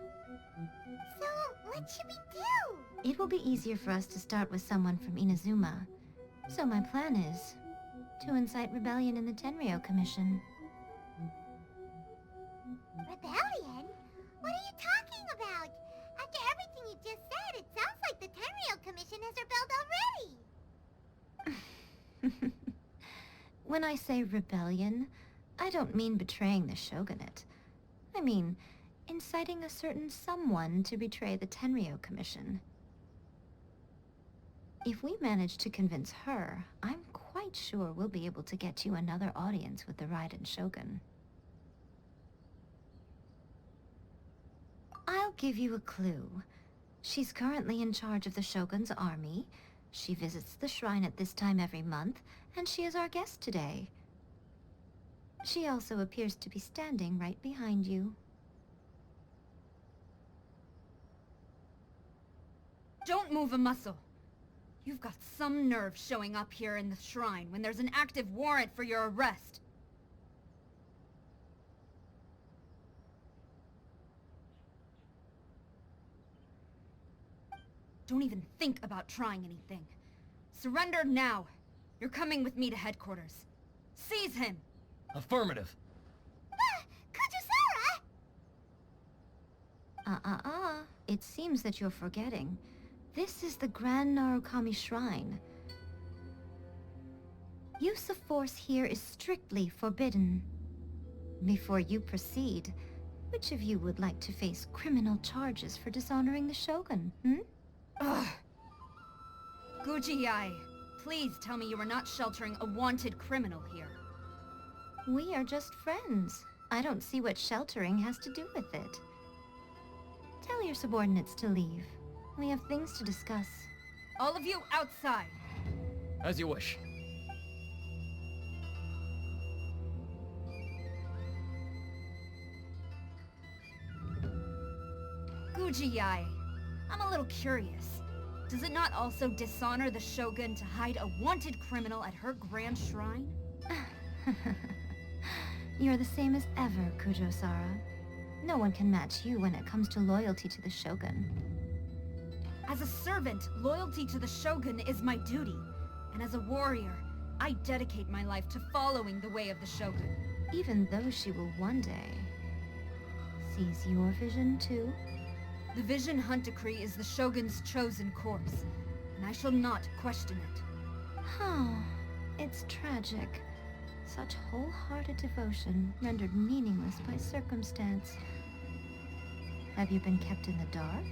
So, what should we do? It will be easier for us to start with someone from Inazuma. So my plan is to incite rebellion in the Tenryo Commission. Rebellion? What are you talking about? After everything you just said, it sounds like the Tenryo Commission has rebelled already. When I say rebellion, I don't mean betraying the shogunate. I mean inciting a certain someone to betray the Tenryo Commission. If we manage to convince her, I'm quite sure we'll be able to get you another audience with the Raiden Shogun. I'll give you a clue. She's currently in charge of the Shogun's army. She visits the shrine at this time every month, and she is our guest today. She also appears to be standing right behind you. Don't move a muscle. You've got some nerve showing up here in the shrine when there's an active warrant for your arrest. Don't even think about trying anything. Surrender now. You're coming with me to headquarters. Seize him! Affirmative. Kujusara! It seems that you're forgetting. This is the Grand Narukami Shrine. Use of force here is strictly forbidden. Before you proceed, which of you would like to face criminal charges for dishonoring the Shogun, Ugh. Guji-ai, please tell me you are not sheltering a wanted criminal here. We are just friends. I don't see what sheltering has to do with it. Tell your subordinates to leave. We have things to discuss. All of you outside! As you wish. Guji-ai, I'm a little curious. Does it not also dishonor the Shogun to hide a wanted criminal at her grand shrine? You're the same as ever, Kujo-Sara. No one can match you when it comes to loyalty to the Shogun. As a servant, loyalty to the Shogun is my duty. And as a warrior, I dedicate my life to following the way of the Shogun. Even though she will one day seize your vision too? The Vision Hunt Decree is the Shogun's chosen course, and I shall not question it. Oh, it's tragic. Such wholehearted devotion rendered meaningless by circumstance. Have you been kept in the dark?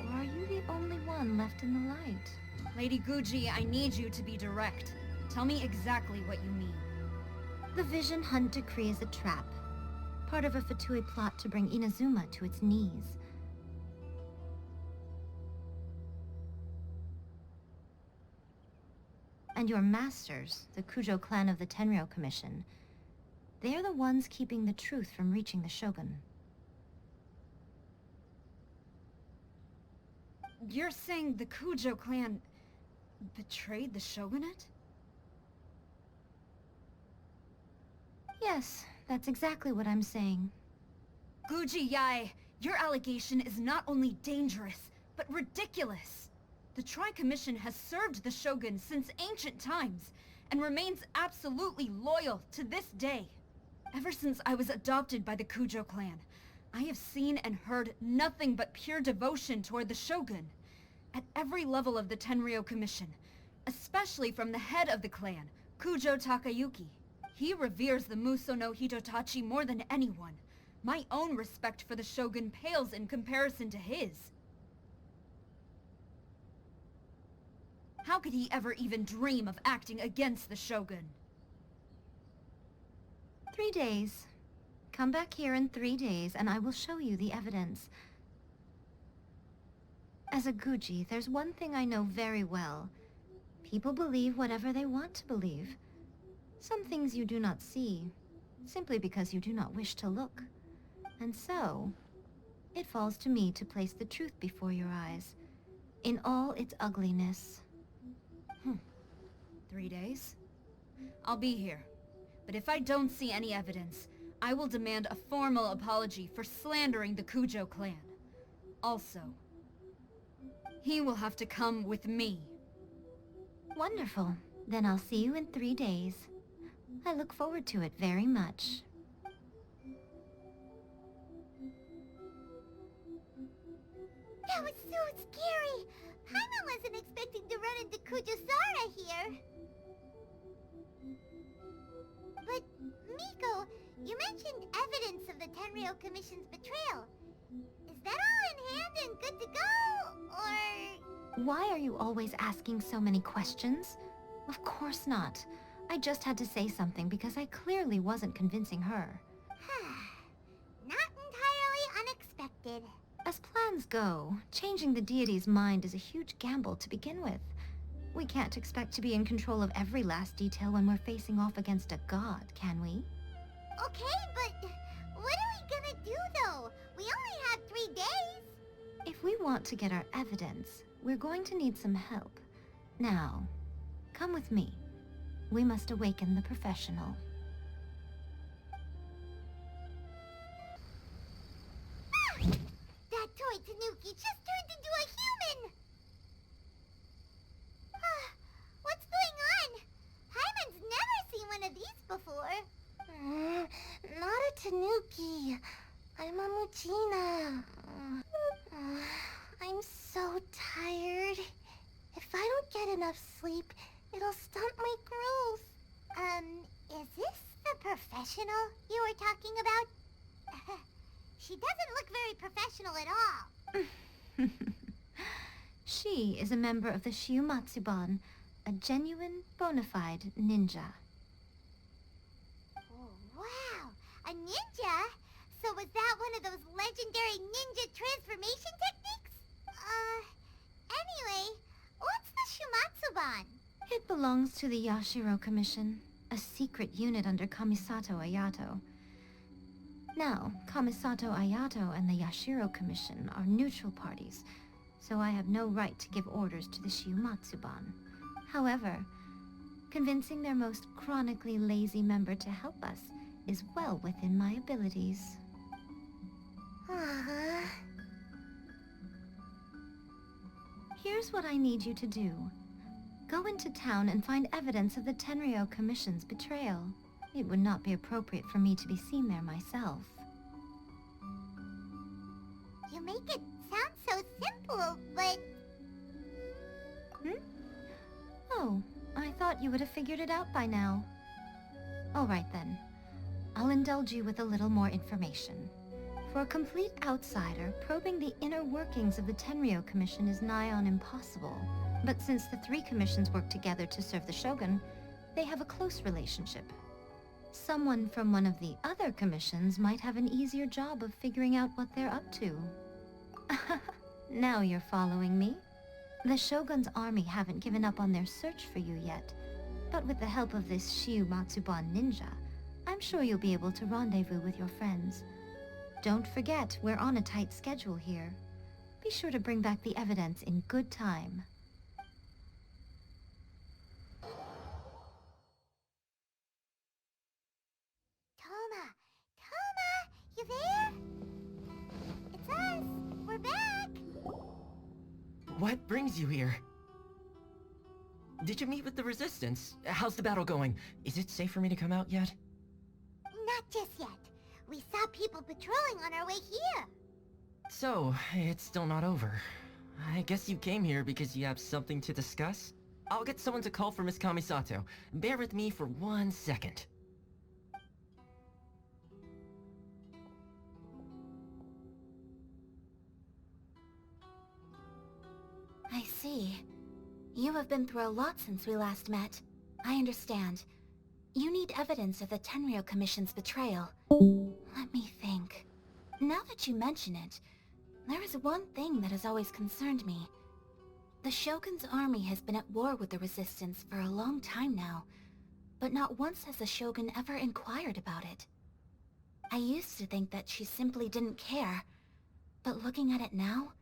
Or are you the only one left in the light? Lady Guji, I need you to be direct. Tell me exactly what you mean. The Vision Hunt Decree is a trap. Part of a Fatui plot to bring Inazuma to its knees. And your masters, the Kujo clan of the Tenryou Commission, they're the ones keeping the truth from reaching the Shogun. You're saying the Kujo clan betrayed the Shogunate? Yes, that's exactly what I'm saying. Guji Yae, your allegation is not only dangerous, but ridiculous. The Tri-Commission has served the Shogun since ancient times, and remains absolutely loyal to this day. Ever since I was adopted by the Kujo clan, I have seen and heard nothing but pure devotion toward the Shogun. At every level of the Tenryou Commission, especially from the head of the clan, Kujo Takayuki. He reveres the Muso no Hitotachi more than anyone. My own respect for the Shogun pales in comparison to his. How could he ever even dream of acting against the Shogun? 3 days. Come back here in 3 days and I will show you the evidence. As a Guji, there's one thing I know very well. People believe whatever they want to believe. Some things you do not see, simply because you do not wish to look. And so, it falls to me to place the truth before your eyes, in all its ugliness. 3 days? I'll be here. But if I don't see any evidence, I will demand a formal apology for slandering the Kujo clan. Also, he will have to come with me. Wonderful. Then I'll see you in 3 days. I look forward to it very much. That was so scary! Paimon wasn't expecting to run into Kujo-Sara here. But, Miko, you mentioned evidence of the Tenryou Commission's betrayal. Is that all in hand and good to go, or...? Why are you always asking so many questions? Of course not. I just had to say something because I clearly wasn't convincing her. Not entirely unexpected. As plans go, changing the deity's mind is a huge gamble to begin with. We can't expect to be in control of every last detail when we're facing off against a god, can we? Okay, but what are we gonna do, though? We only have 3 days. If we want to get our evidence, we're going to need some help. Now, come with me. We must awaken the professional. Ah! That toy Tanuki just turned into a human! What's going on? Paimon's never seen one of these before. Not a Tanuki. I'm a Mujina. I'm so tired. If I don't get enough sleep, it'll stunt my growth. Is this the professional you were talking about? She doesn't look very professional at all. She is a member of the Shiumatsuban, a genuine, bona fide ninja. Oh, wow! A ninja? So was that one of those legendary ninja transformation techniques? Anyway, what's the Shumatsuban? It belongs to the Yashiro Commission, a secret unit under Kamisato Ayato. Now, Kamisato Ayato and the Yashiro Commission are neutral parties, so I have no right to give orders to the Shiumatsuban. However, convincing their most chronically lazy member to help us is well within my abilities. Here's what I need you to do. Go into town and find evidence of the Tenryo Commission's betrayal. It would not be appropriate for me to be seen there myself. You make it sound so simple, but... Oh, I thought you would have figured it out by now. Alright then. I'll indulge you with a little more information. For a complete outsider, probing the inner workings of the Tenryo Commission is nigh on impossible. But since the three commissions work together to serve the Shogun, they have a close relationship. Someone from one of the other commissions might have an easier job of figuring out what they're up to. Now you're following me? The Shogun's army haven't given up on their search for you yet, but with the help of this Shiumatsuban ninja, I'm sure you'll be able to rendezvous with your friends. Don't forget, we're on a tight schedule here. Be sure to bring back the evidence in good time. Toma! Toma! You there? It's us! We're back! What brings you here? Did you meet with the Resistance? How's the battle going? Is it safe for me to come out yet? Not just yet. We saw people patrolling on our way here. So, it's still not over. I guess you came here because you have something to discuss? I'll get someone to call for Miss Kamisato. Bear with me for 1 second. I see. You have been through a lot since we last met. I understand. You need evidence of the Tenryo Commission's betrayal. Let me think. Now that you mention it, there is one thing that has always concerned me. The Shogun's army has been at war with the Resistance for a long time now, but not once has the Shogun ever inquired about it. I used to think that she simply didn't care, but looking at it now,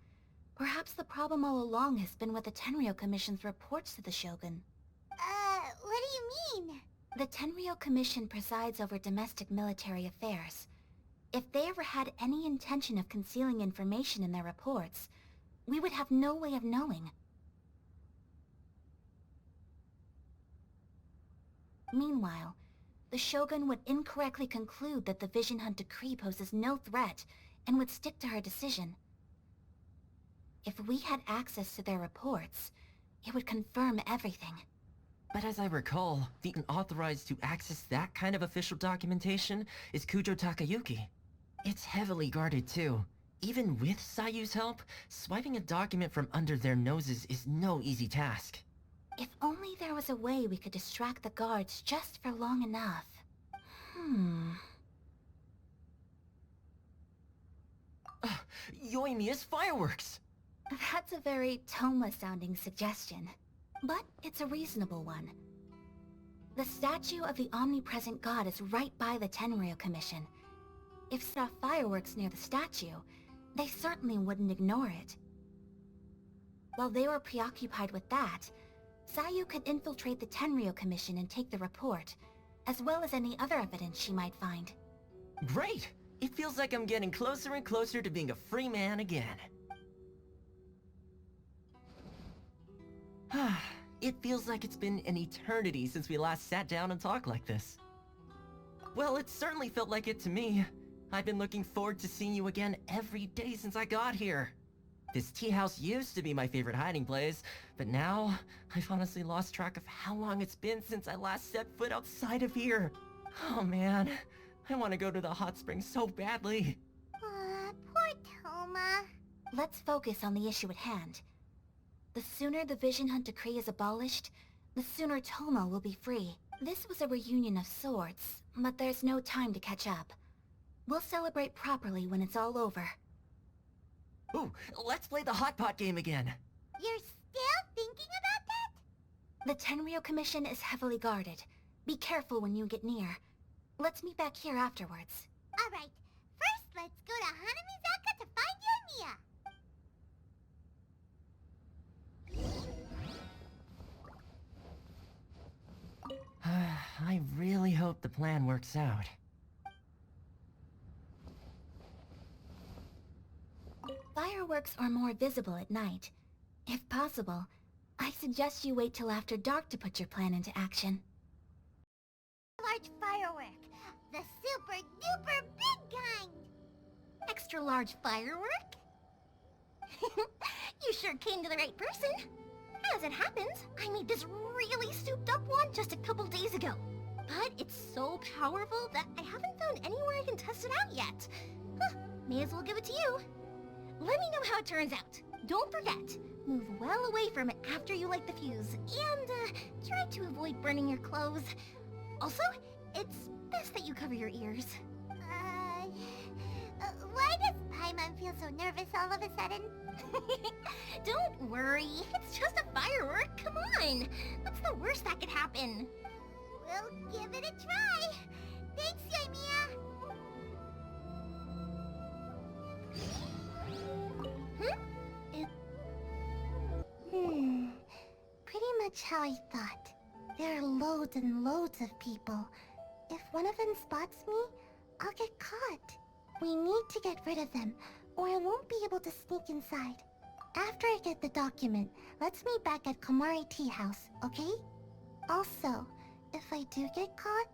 perhaps the problem all along has been with the Tenryo Commission's reports to the Shogun. What do you mean? The Tenryo Commission presides over domestic military affairs. If they ever had any intention of concealing information in their reports, we would have no way of knowing. Meanwhile, the Shogun would incorrectly conclude that the Vision Hunt decree poses no threat and would stick to her decision. If we had access to their reports, it would confirm everything. But as I recall, the unauthorized to access that kind of official documentation is Kujo Takayuki. It's heavily guarded too. Even with Sayu's help, swiping a document from under their noses is no easy task. If only there was a way we could distract the guards just for long enough. Yoimiya's fireworks! That's a very Toma-sounding suggestion, but it's a reasonable one. The statue of the omnipresent god is right by the Tenryo Commission. If saw fireworks near the statue, they certainly wouldn't ignore it. While they were preoccupied with that, Sayu could infiltrate the Tenryo Commission and take the report, as well as any other evidence she might find. Great! It feels like I'm getting closer and closer to being a free man again. It feels like it's been an eternity since we last sat down and talked like this. Well, it certainly felt like it to me. I've been looking forward to seeing you again every day since I got here. This tea house used to be my favorite hiding place, but now I've honestly lost track of how long it's been since I last set foot outside of here. Oh man, I want to go to the hot springs so badly. Poor Toma. Let's focus on the issue at hand. The sooner the Vision Hunt decree is abolished, the sooner Toma will be free. This was a reunion of sorts, but there's no time to catch up. We'll celebrate properly when it's all over. Ooh, let's play the hot pot game again. You're still thinking about that? The Tenryo Commission is heavily guarded. Be careful when you get near. Let's meet back here afterwards. Alright, first let's go to Hanamizaka to find Yoimiya. I really hope the plan works out. Fireworks are more visible at night. If possible, I suggest you wait till after dark to put your plan into action. Large firework. The super duper big kind. Extra large firework? You sure came to the right person. As it happens, I made this really souped up one just a couple days ago. But it's so powerful that I haven't found anywhere I can test it out yet. Huh, may as well give it to you. Let me know how it turns out. Don't forget, move well away from it after you light the fuse, and try to avoid burning your clothes. Also, it's best that you cover your ears. Why does Paimon feel so nervous all of a sudden? Don't worry, it's just a firework, come on! What's the worst that could happen? We'll give it a try. Thanks, Yoimiya. Pretty much how I thought. There are loads and loads of people. If one of them spots me, I'll get caught. We need to get rid of them, or I won't be able to sneak inside. After I get the document, let's meet back at Komari Tea House, okay? Also, if I do get caught,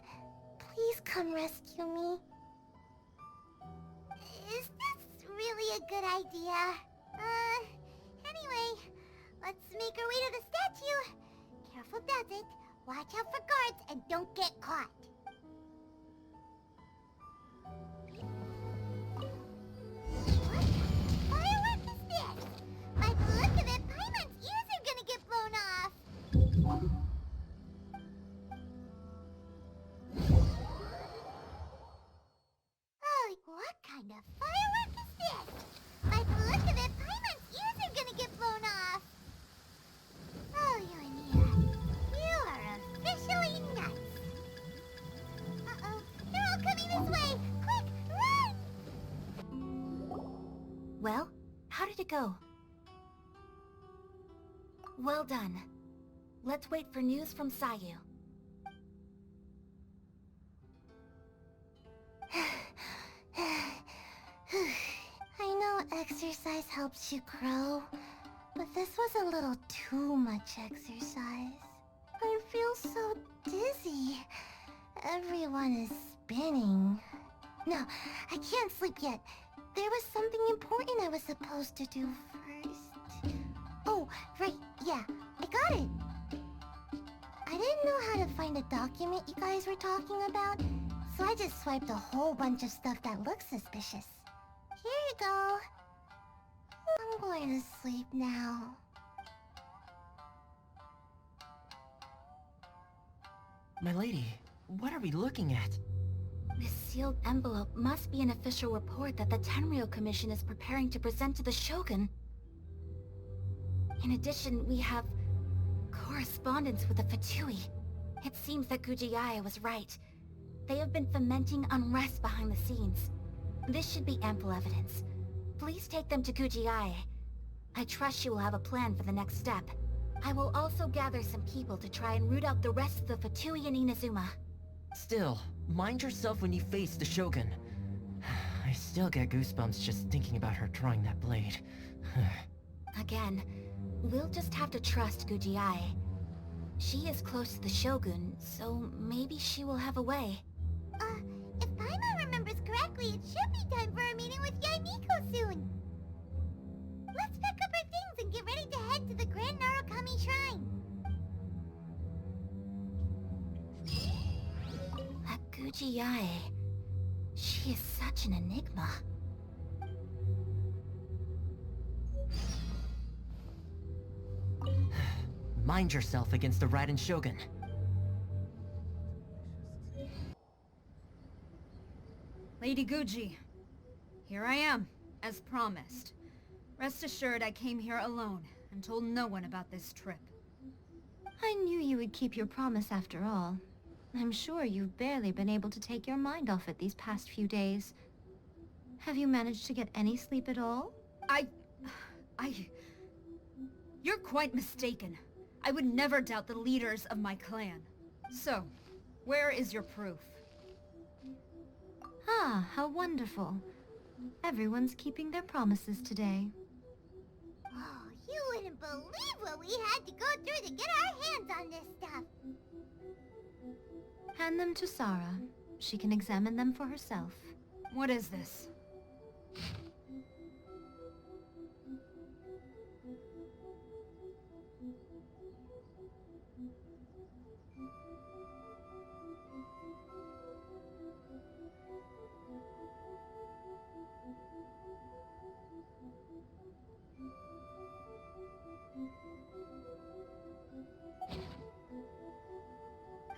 please come rescue me. Is this really a good idea? Anyway, let's make our way to the statue. Careful does it. Watch out for guards and don't get caught. What firework is this? By the look of it, Paimon's ears are gonna get blown off. Oh, what kind of firework is this? By the look of it, Paimon's ears are gonna get blown off. Oh, Yoimiya, you are officially nuts. Uh-oh, they're all coming this way. Quick, run! Well, how did it go? Well done. Let's wait for news from Sayu. I know exercise helps you grow, but this was a little too much exercise. I feel so dizzy. Everyone is spinning. No, I can't sleep yet. There was something important I was supposed to do first. Oh, right, yeah, I got it. I didn't know how to find a document you guys were talking about, so I just swiped a whole bunch of stuff that looks suspicious. Here you go. I'm going to sleep now. My lady, what are we looking at? This sealed envelope must be an official report that the Tenryou Commission is preparing to present to the Shogun. In addition, we have correspondence with the Fatui. It seems that Gujiae was right. They have been fomenting unrest behind the scenes. This should be ample evidence. Please take them to Gujiae. I trust she will have a plan for the next step. I will also gather some people to try and root out the rest of the Fatui in Inazuma. Still, mind yourself when you face the Shogun. I still get goosebumps just thinking about her drawing that blade. Again, we'll just have to trust Gujiae. She is close to the Shogun, so maybe she will have a way. If Paimon remembers correctly, it should be time for a meeting with Yaimiko soon. Let's pack up our things and get ready to head to the Grand Narukami Shrine. That Gujiae... she is such an enigma. Mind yourself against the Raiden Shogun. Lady Guji, here I am, as promised. Rest assured I came here alone and told no one about this trip. I knew you would keep your promise after all. I'm sure you've barely been able to take your mind off it these past few days. Have you managed to get any sleep at all? You're quite mistaken. I would never doubt the leaders of my clan. So, where is your proof? Ah, how wonderful. Everyone's keeping their promises today. Oh, you wouldn't believe what we had to go through to get our hands on this stuff. Hand them to Sarah. She can examine them for herself. What is this?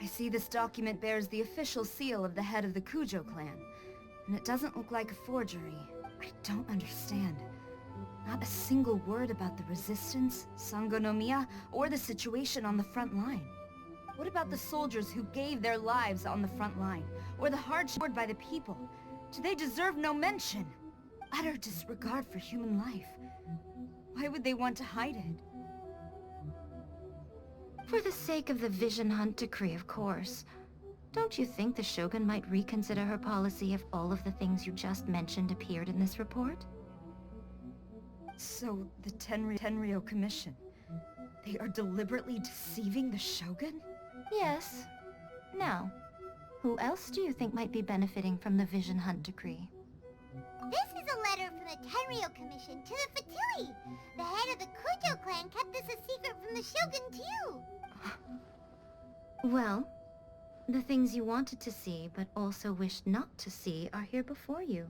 I see this document bears the official seal of the head of the Kujo clan, and it doesn't look like a forgery. I don't understand. Not a single word about the resistance, Sangonomiya, or the situation on the front line. What about the soldiers who gave their lives on the front line, or the hardship by the people? Do they deserve no mention? Utter disregard for human life. Why would they want to hide it? For the sake of the Vision Hunt decree, of course. Don't you think the Shogun might reconsider her policy if all of the things you just mentioned appeared in this report? So, the Tenryo Commission, they are deliberately deceiving the Shogun? Yes. Now, who else do you think might be benefiting from the Vision Hunt decree? This is a letter from the Tenryo Commission to the Fatui. The head of the Kujo clan kept this a secret from the Shogun too. Well, the things you wanted to see but also wished not to see are here before you.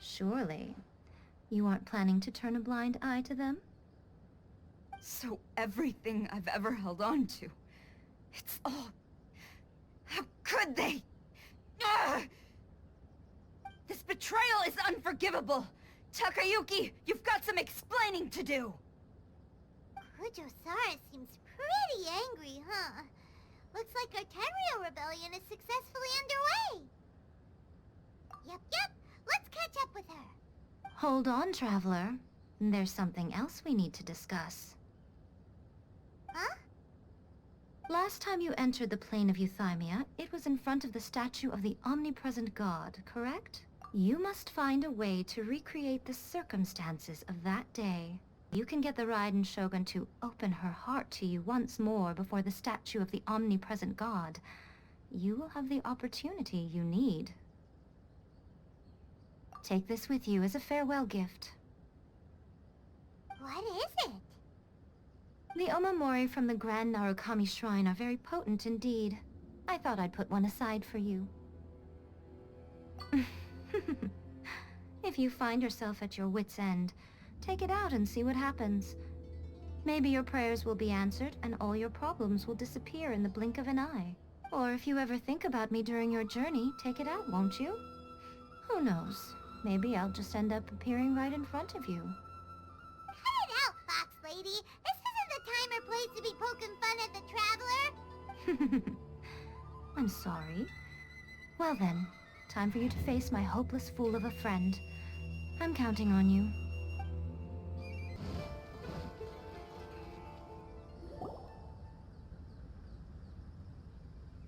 Surely, you aren't planning to turn a blind eye to them? So everything I've ever held on to, it's all... How could they? Ugh! This betrayal is unforgivable! Takayuki, you've got some explaining to do! Kujo-Sara seems pretty angry, huh? Looks like our Tenryo rebellion is successfully underway. Yep, let's catch up with her. Hold on, Traveler. There's something else we need to discuss. Huh? Last time you entered the plane of Euthymia, it was in front of the statue of the Omnipresent God, correct? You must find a way to recreate the circumstances of that day. You can get the Raiden Shogun to open her heart to you once more before the statue of the Omnipresent God. You will have the opportunity you need. Take this with you as a farewell gift. What is it? The Omamori from the Grand Narukami Shrine are very potent indeed. I thought I'd put one aside for you. If you find yourself at your wit's end, take it out and see what happens. Maybe your prayers will be answered and all your problems will disappear in the blink of an eye. Or if you ever think about me during your journey, take it out, won't you? Who knows? Maybe I'll just end up appearing right in front of you. Cut it out, Fox Lady! This isn't the time or place to be poking fun at the Traveler! I'm sorry. Well then, time for you to face my hopeless fool of a friend. I'm counting on you.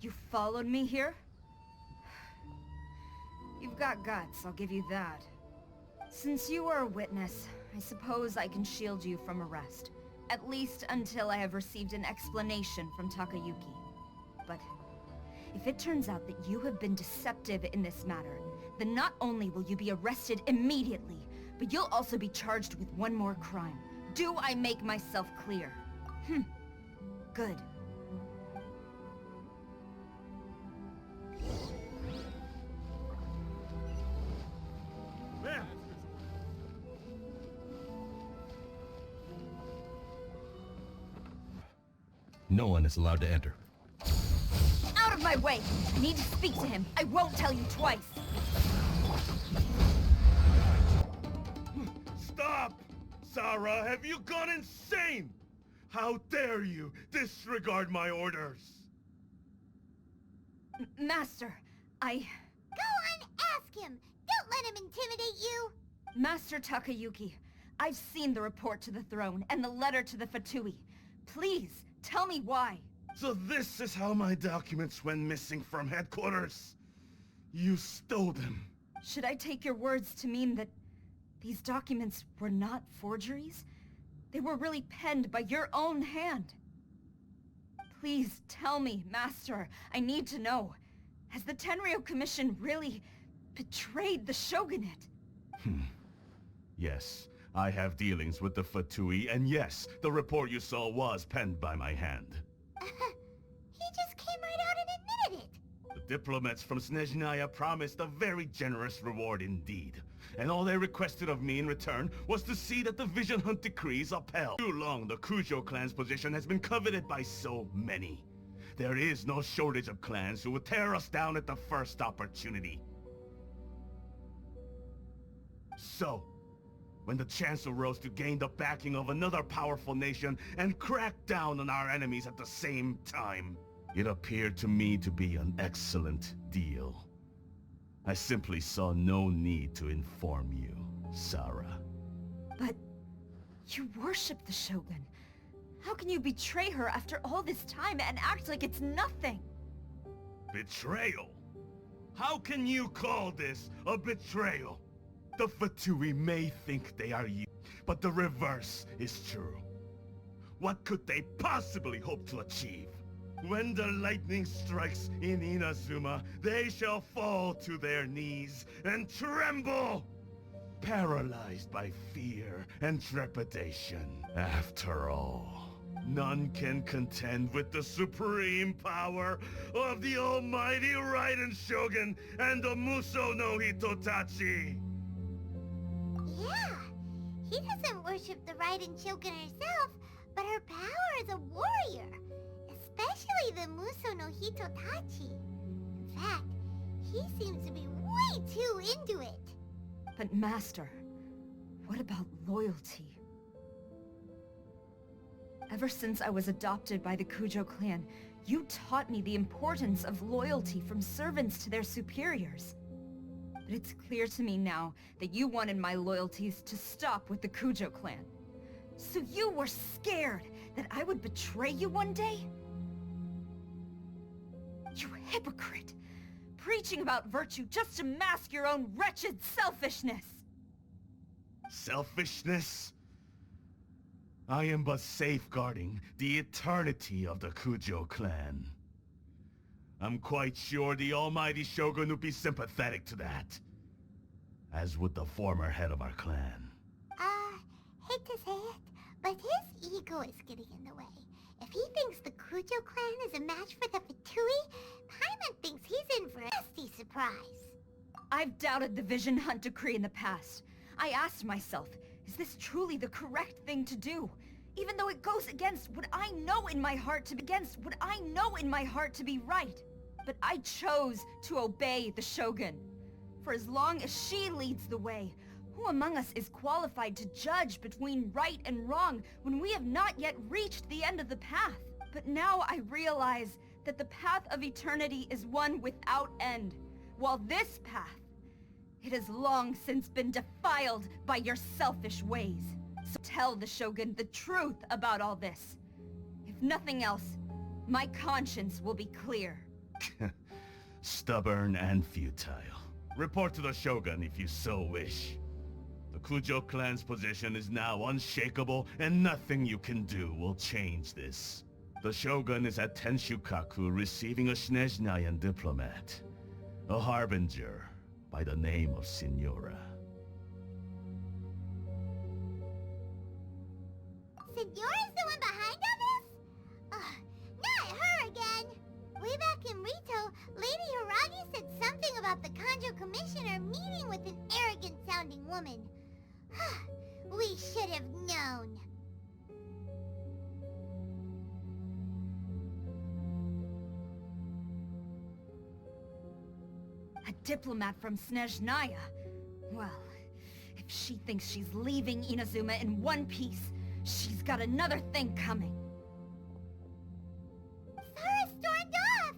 You followed me here? You've got guts, I'll give you that. Since you are a witness, I suppose I can shield you from arrest. At least until I have received an explanation from Takayuki. But if it turns out that you have been deceptive in this matter, then not only will you be arrested immediately, but you'll also be charged with one more crime. Do I make myself clear? Good. No one is allowed to enter. Out of my way! I need to speak to him. I won't tell you twice. Stop! Sarah, have you gone insane? How dare you disregard my orders? Master, Go on, ask him! Don't let him intimidate you! Master Takayuki, I've seen the report to the throne and the letter to the Fatui. Please, tell me why. So this is how my documents went missing from headquarters. You stole them. Should I take your words to mean that these documents were not forgeries? They were really penned by your own hand. Please tell me, Master. I need to know. Has the Tenryo Commission really betrayed the Shogunate? Yes, I have dealings with the Fatui, and yes, the report you saw was penned by my hand. He just came right out and admitted it. The diplomats from Snezhnaya promised a very generous reward indeed. And all they requested of me in return was to see that the Vision Hunt decrees upheld. Too long, the Kujo clan's position has been coveted by so many. There is no shortage of clans who would tear us down at the first opportunity. So, when the chance arose to gain the backing of another powerful nation and crack down on our enemies at the same time, it appeared to me to be an excellent deal. I simply saw no need to inform you, Sarah. But you worship the Shogun. How can you betray her after all this time and act like it's nothing? Betrayal? How can you call this a betrayal? The Fatui may think they are you, but the reverse is true. What could they possibly hope to achieve? When the lightning strikes in Inazuma, they shall fall to their knees and tremble, paralyzed by fear and trepidation. After all, none can contend with the supreme power of the almighty Raiden Shogun and the Muso no Hitotachi. Yeah, he doesn't worship the Raiden Shogun herself, but her power as a warrior. Especially the Muso no Hitotachi. In fact, he seems to be way too into it. But Master, what about loyalty? Ever since I was adopted by the Kujo clan, you taught me the importance of loyalty from servants to their superiors. But it's clear to me now that you wanted my loyalties to stop with the Kujo clan. So you were scared that I would betray you one day? You hypocrite! Preaching about virtue just to mask your own wretched selfishness! Selfishness? I am but safeguarding the eternity of the Kujo clan. I'm quite sure the almighty Shogun would be sympathetic to that. As would the former head of our clan. Hate to say it, but his ego is getting in the way. If he thinks the Kujo clan is a match for the Fatui, Paimon thinks he's in for a nasty surprise. I've doubted the Vision Hunt decree in the past. I asked myself, is this truly the correct thing to do? Even though it goes against what I know in my heart to be right. But I chose to obey the Shogun. For as long as she leads the way, who among us is qualified to judge between right and wrong when we have not yet reached the end of the path? But now I realize that the path of eternity is one without end, while this path, it has long since been defiled by your selfish ways. So tell the Shogun the truth about all this. If nothing else, my conscience will be clear. Stubborn and futile. Report to the Shogun if you so wish. The Kujo clan's position is now unshakable, and nothing you can do will change this. The Shogun is at Tenshukaku receiving a Snezhnayan diplomat, a harbinger by the name of Signora. Signora's the one behind all this? Not her again! Way back in Rito, Lady Hiragi said something about the Kanjo Commissioner meeting with an arrogant-sounding woman. We should have known. A diplomat from Snezhnaya? Well, if she thinks she's leaving Inazuma in one piece, she's got another thing coming. Sarah stormed off!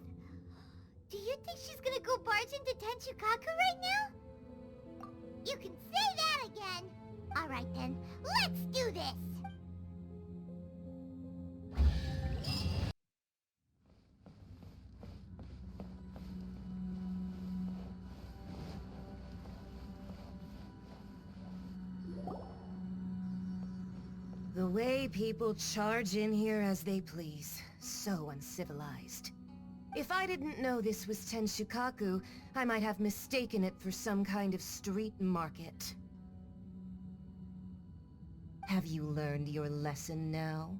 Do you think she's gonna go barge into Tenshukaku right now? You can say that again! Alright then, let's do this! The way people charge in here as they please. So uncivilized. If I didn't know this was Tenshukaku, I might have mistaken it for some kind of street market. Have you learned your lesson now?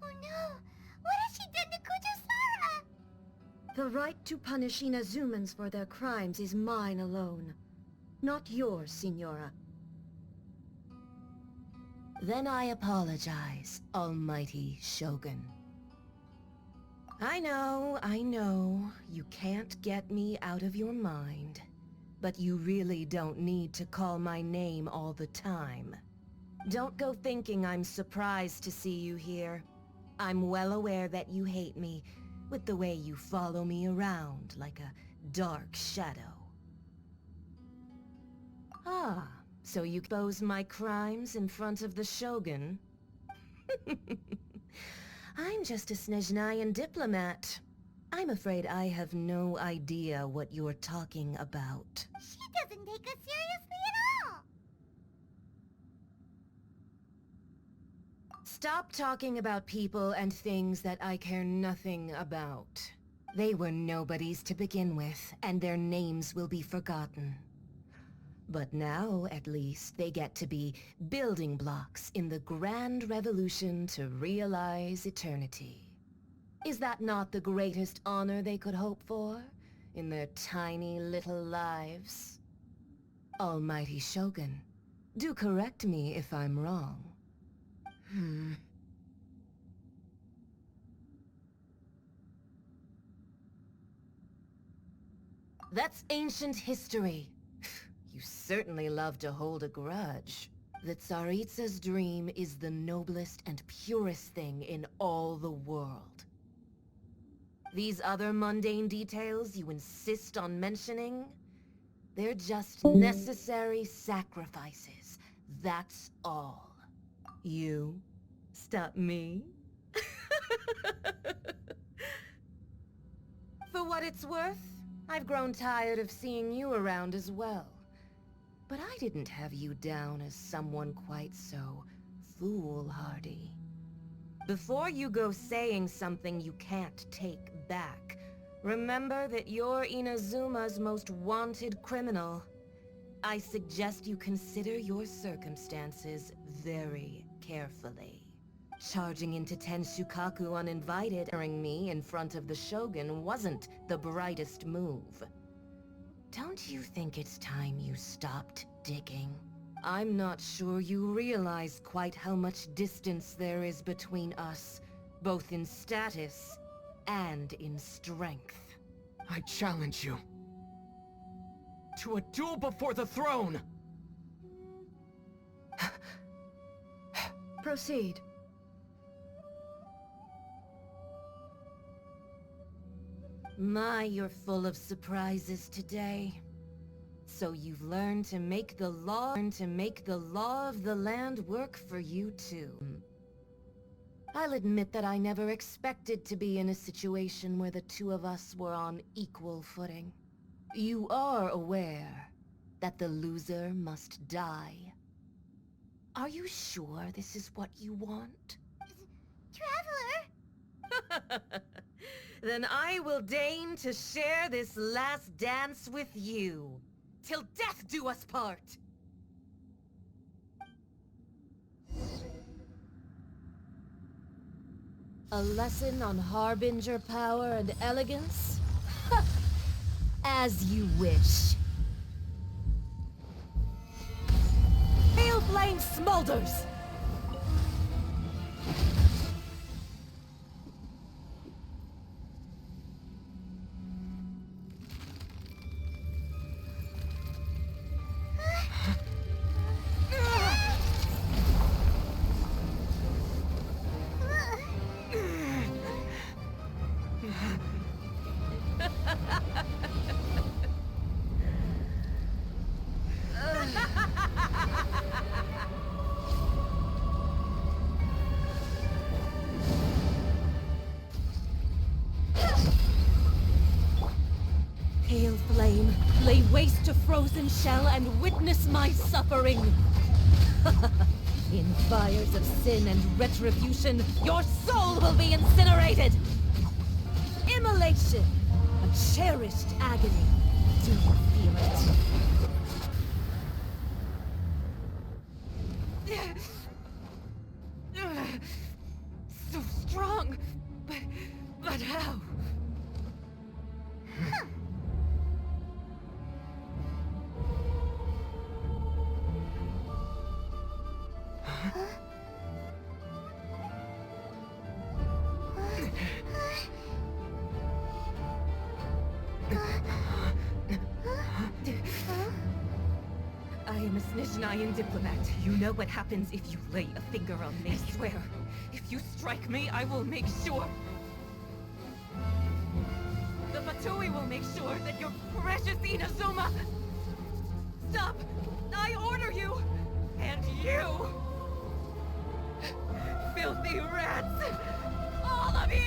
Oh no! What has she done to Kujusara? The right to punish Inazumans for their crimes is mine alone. Not yours, Signora. Then I apologize, Almighty Shogun. I know, you can't get me out of your mind. But you really don't need to call my name all the time. Don't go thinking I'm surprised to see you here. I'm well aware that you hate me, with the way you follow me around like a dark shadow. Ah, so you expose my crimes in front of the Shogun? I'm just a Snezhnayan diplomat. I'm afraid I have no idea what you're talking about. She doesn't take us seriously at all! Stop talking about people and things that I care nothing about. They were nobodies to begin with, and their names will be forgotten. But now, at least, they get to be building blocks in the grand revolution to realize eternity. Is that not the greatest honor they could hope for, in their tiny little lives? Almighty Shogun, do correct me if I'm wrong. That's ancient history. You certainly love to hold a grudge. The Tsaritsa's dream is the noblest and purest thing in all the world. These other mundane details you insist on mentioning, they're just necessary sacrifices. That's all. You stop me? For what it's worth, I've grown tired of seeing you around as well. But I didn't have you down as someone quite so foolhardy. Before you go saying something you can't take back, remember that you're Inazuma's most wanted criminal. I suggest you consider your circumstances very carefully. Charging into Tenshukaku uninvited, entering me in front of the Shogun wasn't the brightest move. Don't you think it's time you stopped digging? I'm not sure you realize quite how much distance there is between us, both in status and in strength. I challenge you to a duel before the throne! Proceed. My, you're full of surprises today. So you've learned to make the law of the land work for you too. I'll admit that I never expected to be in a situation where the two of us were on equal footing. You are aware that the loser must die. Are you sure this is what you want? Traveler! Then I will deign to share this last dance with you. Till death do us part! A lesson on Harbinger power and elegance? As you wish. Pale flame smolders! Hail flame, lay waste to frozen shell and witness my suffering! In fires of sin and retribution, your soul will be incinerated! Immolation! A cherished agony. Do you feel it? So strong, but how? I am a Snezhnayan diplomat. You know what happens if you lay a finger on me. I swear, if you strike me, I will make sure... The Fatui will make sure that your precious Inazuma... Stop! I order you! And you! Filthy rats! All of you!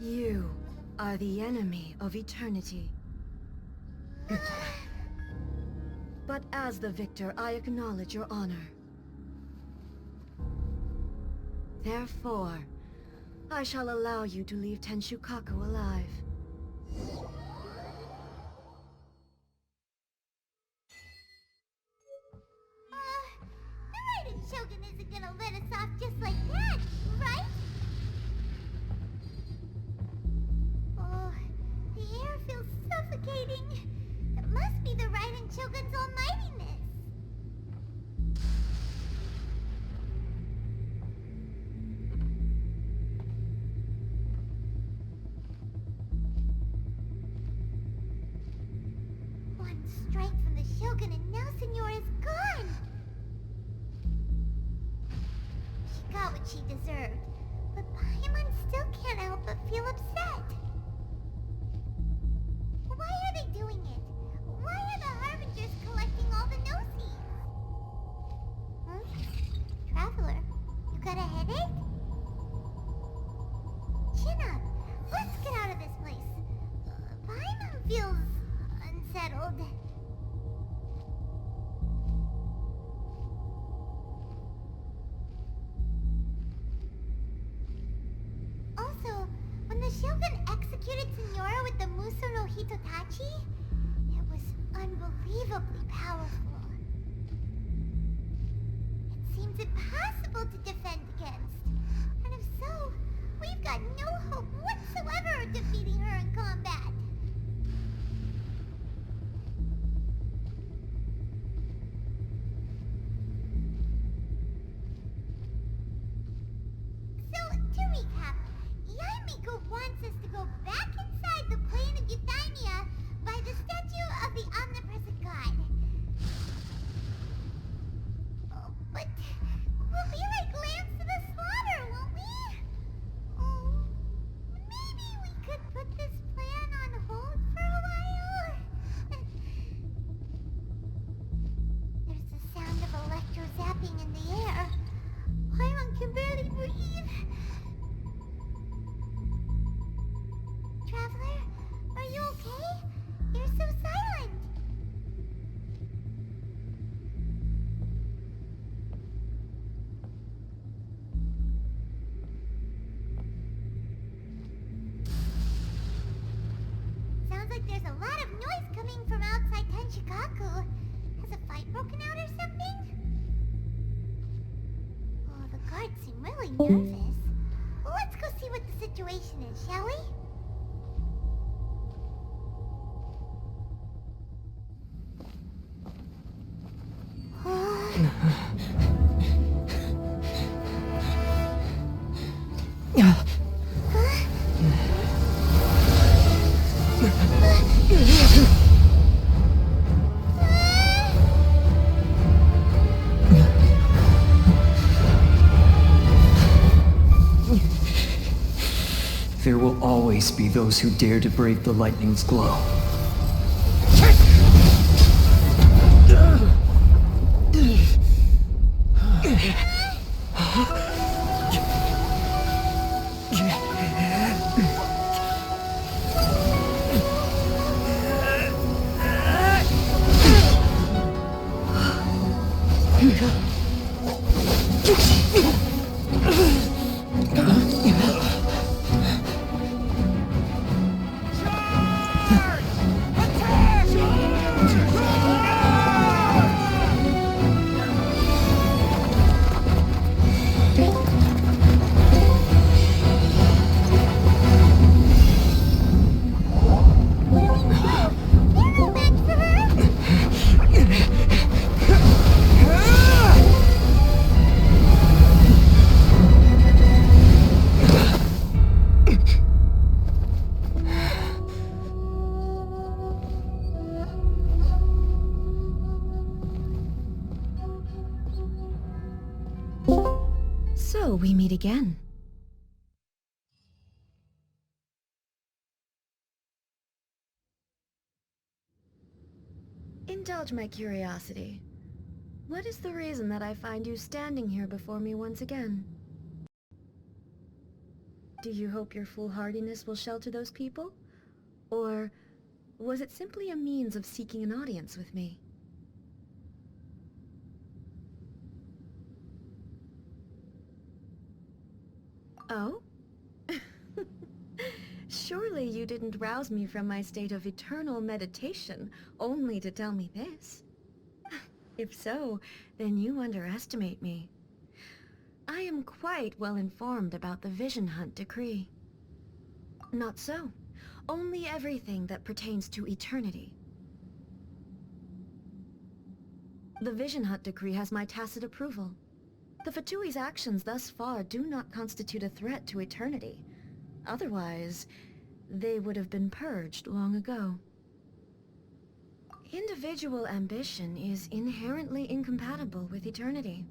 You are the enemy of eternity. But as the victor, I acknowledge your honor. Therefore, I shall allow you to leave Tenshukaku alive. The Raiden Shogun isn't gonna let us off just like that, right? Oh, the air feels suffocating. It must be the Raiden Shogun's almightiness. One strike from the Shogun and now Senora is gone! She got what she deserved, but Paimon still can't help but feel upset. Why are they doing it? Why are the Harbingers collecting all the no-seeds? Huh? Traveler, you got a headache? Chin up. Let's get out of this place. Paimon feels unsettled. Also, when the Shogun executed Senora with the Muso no Hitotachi, it was unbelievably powerful. It seems impossible to defend against. And if so, we've got no hope whatsoever of defeating her in combat. So, to recap, Yaemiko wants us to go back inside the plane of Euthymia by the statue of the Omnipresent God. Oh, but we'll be like lambs to the slaughter, won't we? Oh, maybe we could put this plan on hold for a while? There's the sound of electro zapping in the air. Paimon can barely breathe. Traveler, are you okay? You're so silent. Sounds like there's a lot of noise coming from outside Tenshukaku. Has a fight broken out or something? Oh, the guards seem really nervous. Let's go see what the situation is, shall we? There will always be those who dare to brave the lightning's glow. So we meet again. Indulge my curiosity. What is the reason that I find you standing here before me once again? Do you hope your foolhardiness will shelter those people? Or was it simply a means of seeking an audience with me? Oh? Surely you didn't rouse me from my state of eternal meditation only to tell me this. If so, then you underestimate me. I am quite well informed about the Vision Hunt decree. Not so. Only everything that pertains to eternity. The Vision Hunt decree has my tacit approval. The Fatui's actions thus far do not constitute a threat to eternity. Otherwise, they would have been purged long ago. Individual ambition is inherently incompatible with eternity.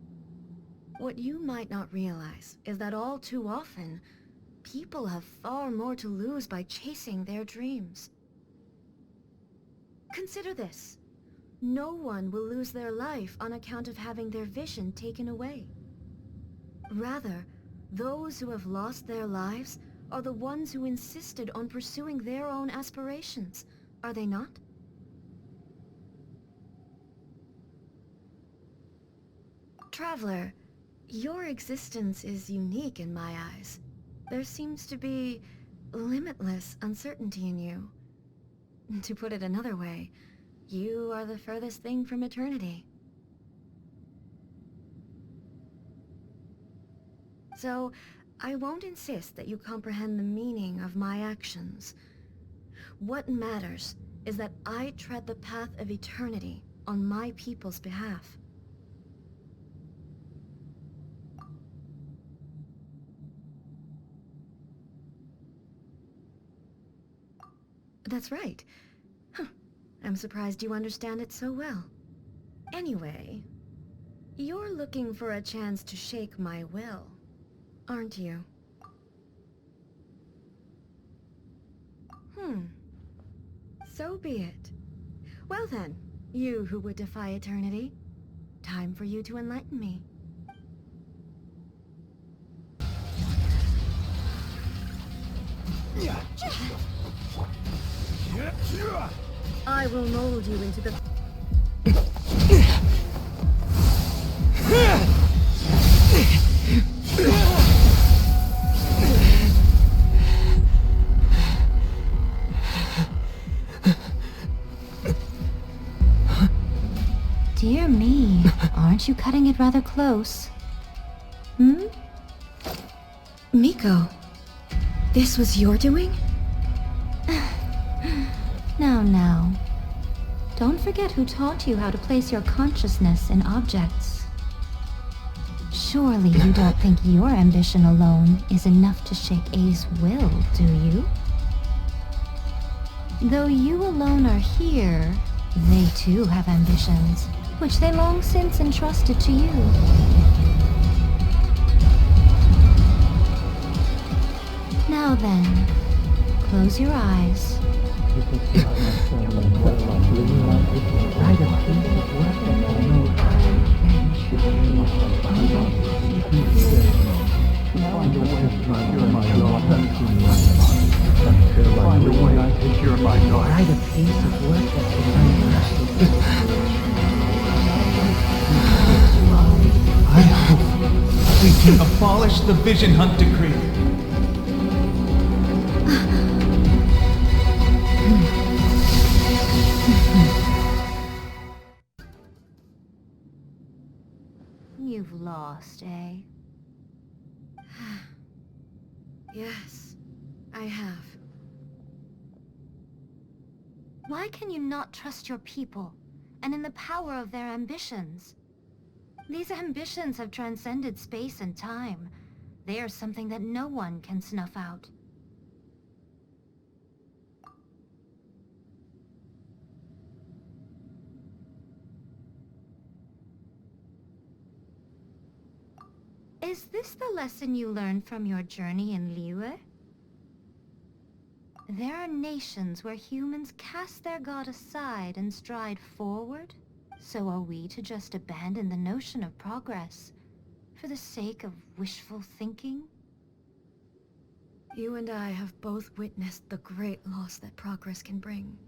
What you might not realize is that all too often, people have far more to lose by chasing their dreams. Consider this. No one will lose their life on account of having their vision taken away. Rather, those who have lost their lives are the ones who insisted on pursuing their own aspirations, are they not? Traveler, your existence is unique in my eyes. There seems to be limitless uncertainty in you. To put it another way, you are the furthest thing from eternity. So, I won't insist that you comprehend the meaning of my actions. What matters is that I tread the path of eternity on my people's behalf. That's right. Huh. I'm surprised you understand it so well. Anyway, you're looking for a chance to shake my will, aren't you? So be it. Well then, you who would defy eternity, time for you to enlighten me. I will mold you into the... Dear me, aren't you cutting it rather close? Miko, this was your doing? Now. Don't forget who taught you how to place your consciousness in objects. Surely you don't think your ambition alone is enough to shake A's will, do you? Though you alone are here, they too have ambitions, which they long since entrusted to you. Now then, close your eyes. I hope we can abolish the Vision Hunt decree. You've lost, eh? Yes, I have. Why can you not trust your people, and in the power of their ambitions? These ambitions have transcended space and time. They are something that no one can snuff out. Is Is this the lesson you learned from your journey in Liyue? There are nations where humans cast their god aside and stride forward. So are we to just abandon the notion of progress for the sake of wishful thinking? You and I have both witnessed the great loss that progress can bring.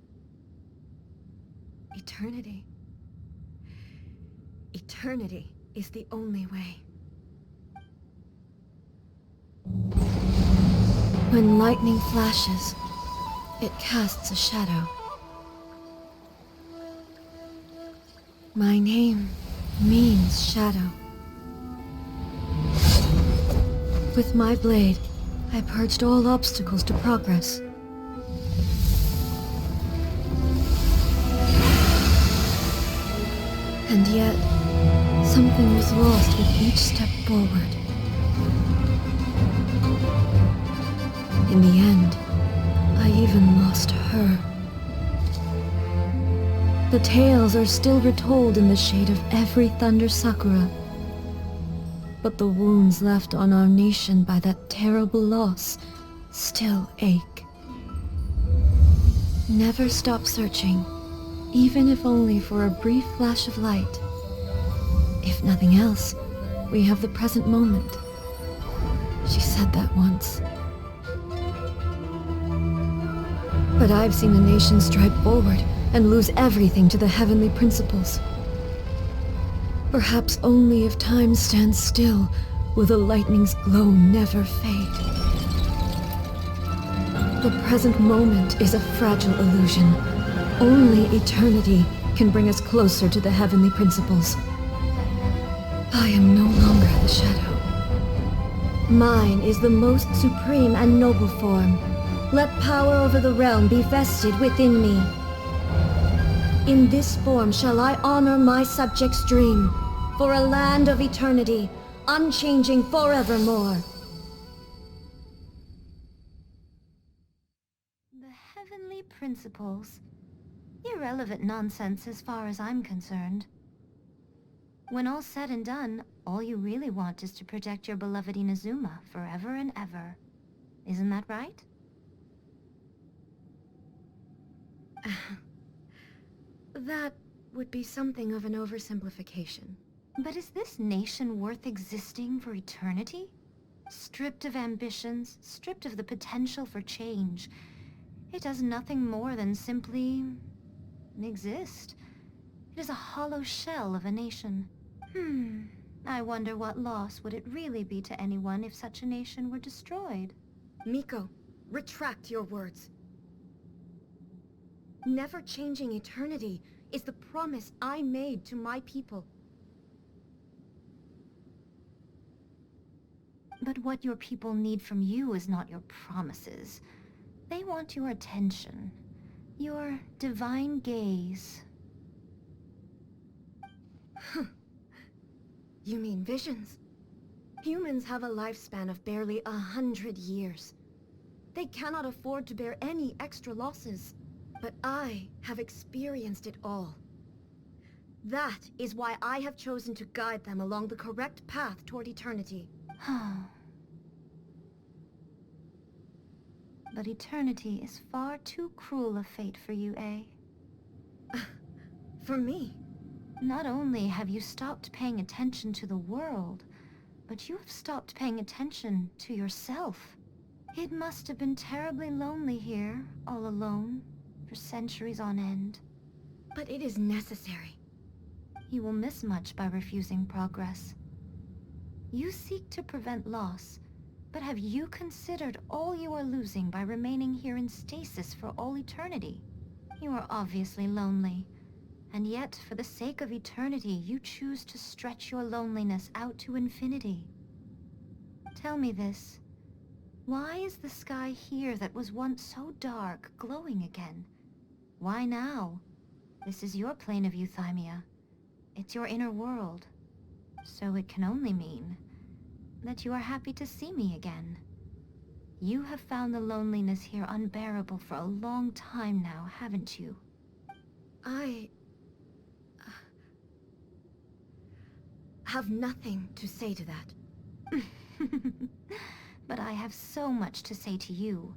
Eternity. Eternity is the only way. When lightning flashes, it casts a shadow. My name means shadow. With my blade, I purged all obstacles to progress. And yet, something was lost with each step forward. In the end, I even lost her. The tales are still retold in the shade of every Thunder Sakura. But the wounds left on our nation by that terrible loss still ache. Never stop searching, even if only for a brief flash of light. If nothing else, we have the present moment. She said that once. But I've seen a nation stride forward and lose everything to the heavenly principles. Perhaps only if time stands still will the lightning's glow never fade. The present moment is a fragile illusion. Only eternity can bring us closer to the heavenly principles. I am no longer the shadow. Mine is the most supreme and noble form. Let power over the realm be vested within me. In this form shall I honor my subjects' dream, for a land of eternity, unchanging forevermore. The heavenly principles. Irrelevant nonsense as far as I'm concerned. When all's said and done, all you really want is to protect your beloved Inazuma forever and ever. Isn't that right? That would be something of an oversimplification. But is this nation worth existing for eternity? Stripped of ambitions, stripped of the potential for change, it does nothing more than simply exist. It is a hollow shell of a nation. I wonder what loss would it really be to anyone if such a nation were destroyed? Miko, retract your words. Never changing eternity is the promise I made to my people. But what your people need from you is not your promises. They want your attention. Your divine gaze. You mean visions? Humans have a lifespan of barely 100 years. They cannot afford to bear any extra losses. But I have experienced it all. That is why I have chosen to guide them along the correct path toward eternity. But eternity is far too cruel a fate for you, eh? For me? Not only have you stopped paying attention to the world, but you have stopped paying attention to yourself. It must have been terribly lonely here, all alone, for centuries on end. But it is necessary. You will miss much by refusing progress. You seek to prevent loss, but have you considered all you are losing by remaining here in stasis for all eternity? You are obviously lonely, and yet for the sake of eternity you choose to stretch your loneliness out to infinity. Tell me this. Why is the sky here that was once so dark glowing again? Why now? This is your plane of euthymia. It's your inner world. So it can only mean that you are happy to see me again. You have found the loneliness here unbearable for a long time now, haven't you? I have nothing to say to that. But I have so much to say to you.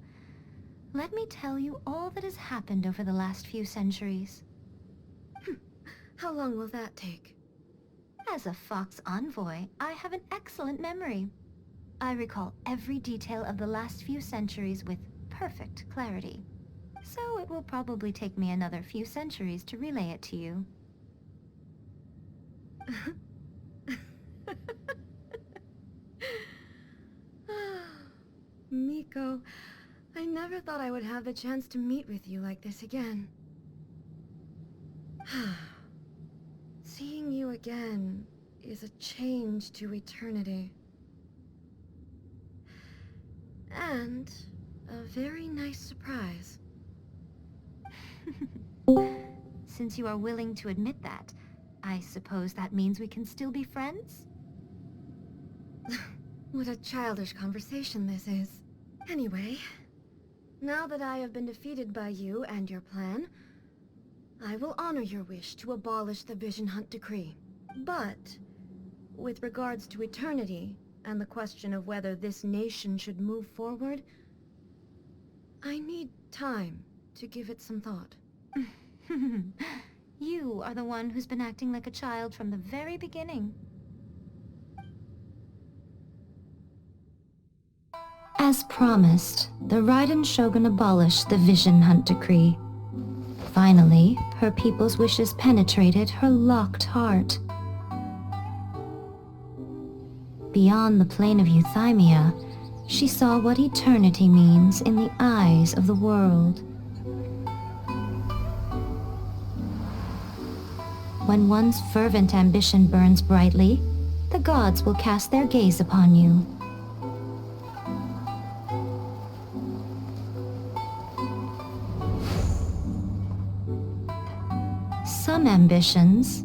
Let me tell you all that has happened over the last few centuries. How long will that take? As a Fox envoy, I have an excellent memory. I recall every detail of the last few centuries with perfect clarity. So it will probably take me another few centuries to relay it to you. Miko, I never thought I would have the chance to meet with you like this again. Seeing you again is a change to eternity. And a very nice surprise. Since you are willing to admit that, I suppose that means we can still be friends? What a childish conversation this is. Anyway, now that I have been defeated by you and your plan, I will honor your wish to abolish the Vision Hunt Decree. But, with regards to eternity, and the question of whether this nation should move forward, I need time to give it some thought. You are the one who's been acting like a child from the very beginning. As promised, the Raiden Shogun abolished the Vision Hunt Decree. Finally, her people's wishes penetrated her locked heart. Beyond the plane of Euthymia, she saw what eternity means in the eyes of the world. When one's fervent ambition burns brightly, the gods will cast their gaze upon you. Some ambitions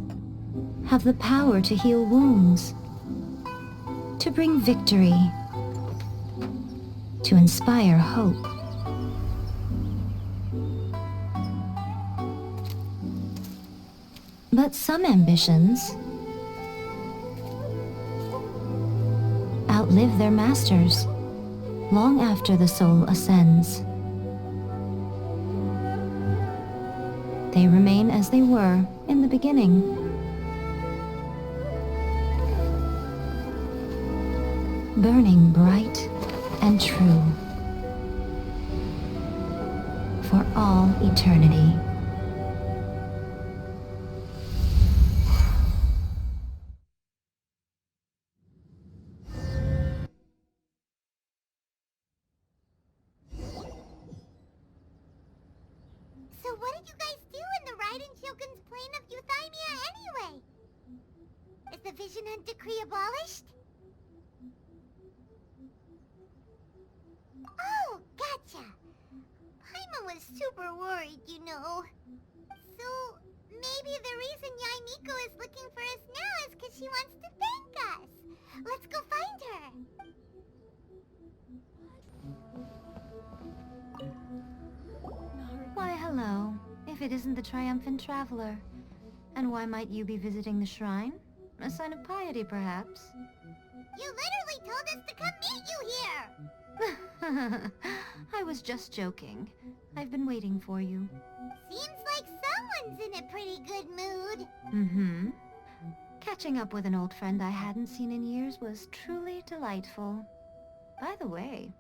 have the power to heal wounds, to bring victory, to inspire hope. But some ambitions outlive their masters long after the soul ascends. They remain as they were in the beginning. Burning bright and true for all eternity. So what did you guys do in the Raiden Shogun's plane of Euthymia anyway? Is the Vision Hunt Decree abolished? Oh, gotcha. Paimon was super worried, you know. So, maybe the reason Yae Miko is looking for us now is because she wants to thank us. Let's go find her. Why, hello. If it isn't the triumphant traveler. And why might you be visiting the shrine? A sign of piety, perhaps? You literally told us to come meet you here! I was just joking. I've been waiting for you. Seems like someone's in a pretty good mood. Mm-hmm. Catching up with an old friend I hadn't seen in years was truly delightful. By the way,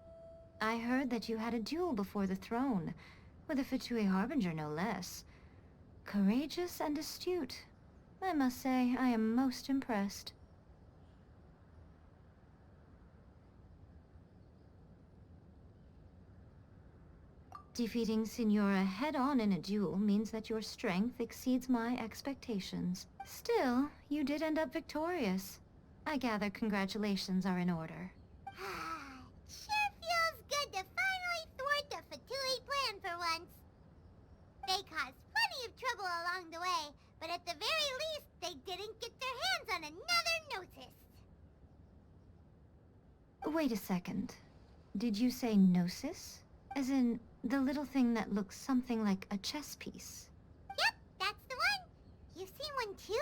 I heard that you had a duel before the throne, with a Fatui Harbinger no less. Courageous and astute. I must say, I am most impressed. Defeating Signora head-on in a duel means that your strength exceeds my expectations. Still, you did end up victorious. I gather congratulations are in order. Sure feels good to finally thwart the Fatui plan for once. They caused plenty of trouble along the way, but at the very least, they didn't get their hands on another Gnosis. Wait a second. Did you say Gnosis? As in, the little thing that looks something like a chess piece? Yep, that's the one. You've seen one too?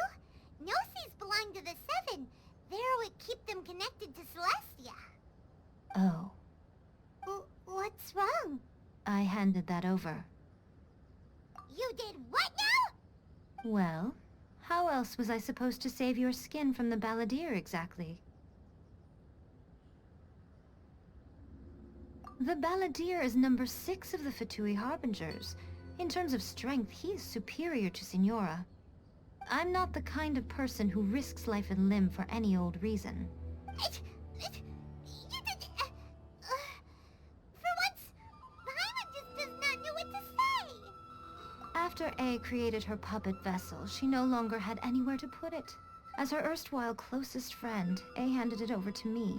Gnosis belong to the Seven. There would keep them connected to Celestia. Oh, What's wrong? I handed that over. You did what now? Well, how else was I supposed to save your skin from the Balladeer exactly? The Balladeer is number 6 of the Fatui Harbingers. In terms of strength, he is superior to Signora. I'm not the kind of person who risks life and limb for any old reason. You did... for once, Paimon just does not know what to say. After A created her puppet vessel, she no longer had anywhere to put it. As her erstwhile closest friend, A handed it over to me,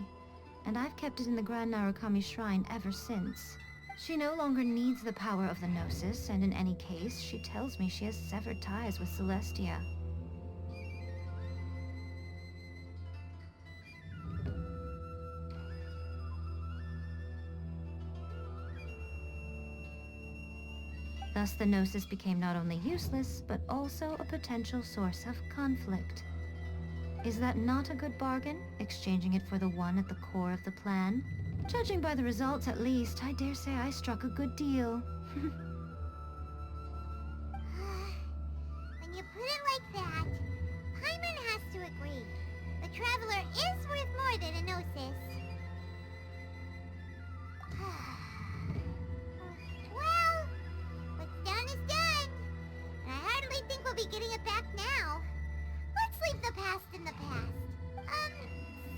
and I've kept it in the Grand Narukami Shrine ever since. She no longer needs the power of the Gnosis, and in any case, she tells me she has severed ties with Celestia. Thus, the Gnosis became not only useless, but also a potential source of conflict. Is that not a good bargain, exchanging it for the one at the core of the plan? Judging by the results, at least, I dare say I struck a good deal. When you put it like that, Paimon has to agree. The Traveler is worth more than a Gnosis. Well, what's done is done. And I hardly think we'll be getting it back now. Let's leave the past in the past.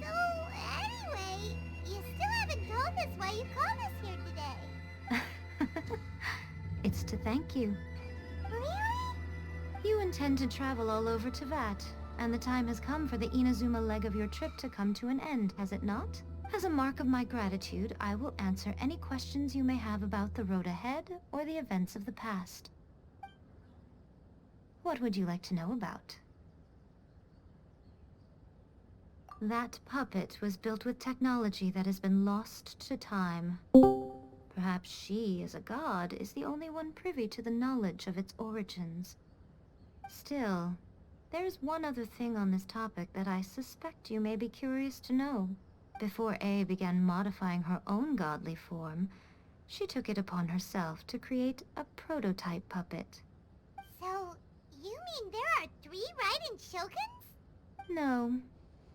So anyway, you still haven't told us why you called us here today. It's to thank you. Really? You intend to travel all over Teyvat, and the time has come for the Inazuma leg of your trip to come to an end, has it not? As a mark of my gratitude, I will answer any questions you may have about the road ahead or the events of the past. What would you like to know about? That puppet was built with technology that has been lost to time. Perhaps she, as a god, is the only one privy to the knowledge of its origins. Still, there is one other thing on this topic that I suspect you may be curious to know. Before A began modifying her own godly form, she took it upon herself to create a prototype puppet. So, you mean there are 3 Raiden Shoguns? No.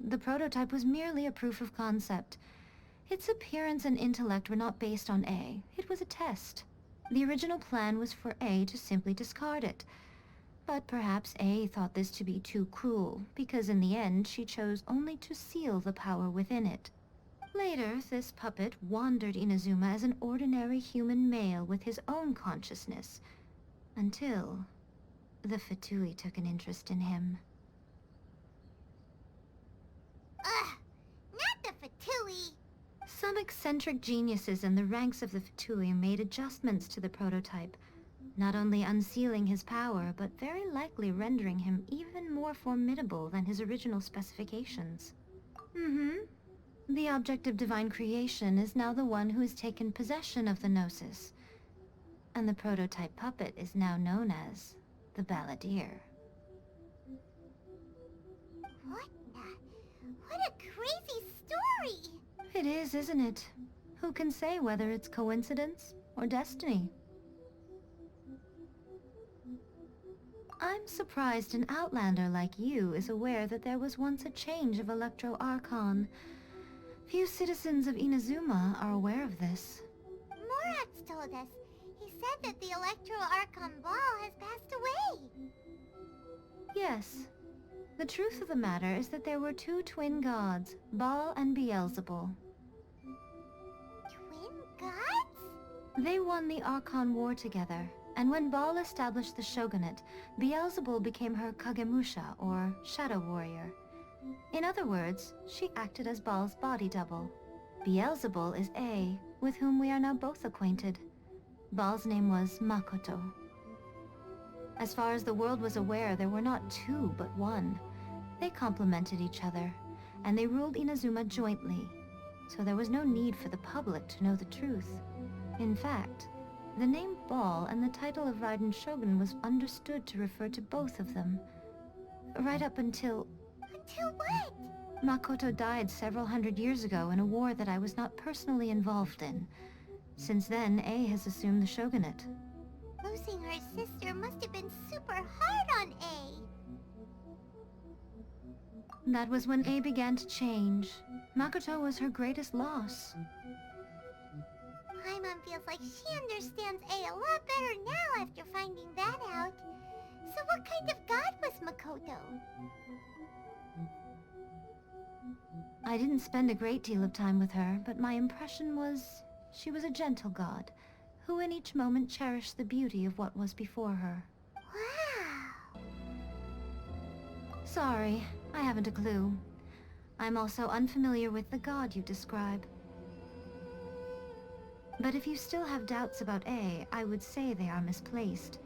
The prototype was merely a proof of concept. Its appearance and intellect were not based on A. It was a test. The original plan was for A to simply discard it. But perhaps A thought this to be too cruel, because in the end she chose only to seal the power within it. Later, this puppet wandered Inazuma as an ordinary human male with his own consciousness, until the Fatui took an interest in him. Ugh! Not the Fatui! Some eccentric geniuses in the ranks of the Fatui made adjustments to the prototype, not only unsealing his power, but very likely rendering him even more formidable than his original specifications. The object of divine creation is now the one who has taken possession of the Gnosis, and the prototype puppet is now known as the Balladeer. What a crazy story! It is, isn't it? Who can say whether it's coincidence or destiny? I'm surprised an outlander like you is aware that there was once a change of Electro Archon. Few citizens of Inazuma are aware of this. Morax told us. He said that the Electro Archon Ball has passed away. Yes. The truth of the matter is that there were 2 twin gods, Baal and Beelzebul. Twin gods? They won the Archon War together, and when Baal established the shogunate, Beelzebul became her Kagemusha, or Shadow Warrior. In other words, she acted as Baal's body double. Beelzebul is A, with whom we are now both acquainted. Baal's name was Makoto. As far as the world was aware, there were not 2, but 1. They complemented each other, and they ruled Inazuma jointly, so there was no need for the public to know the truth. In fact, the name Baal and the title of Raiden Shogun was understood to refer to both of them. Right up until... Until what? Makoto died several hundred years ago in a war that I was not personally involved in. Since then, A has assumed the shogunate. Losing her sister must have been super hard on A. That was when A began to change. Makoto was her greatest loss. Paimon feels like she understands A a lot better now after finding that out. So what kind of god was Makoto? I didn't spend a great deal of time with her, but my impression was she was a gentle god, who in each moment cherished the beauty of what was before her. Wow! Sorry, I haven't a clue. I'm also unfamiliar with the god you describe. But if you still have doubts about A, I would say they are misplaced.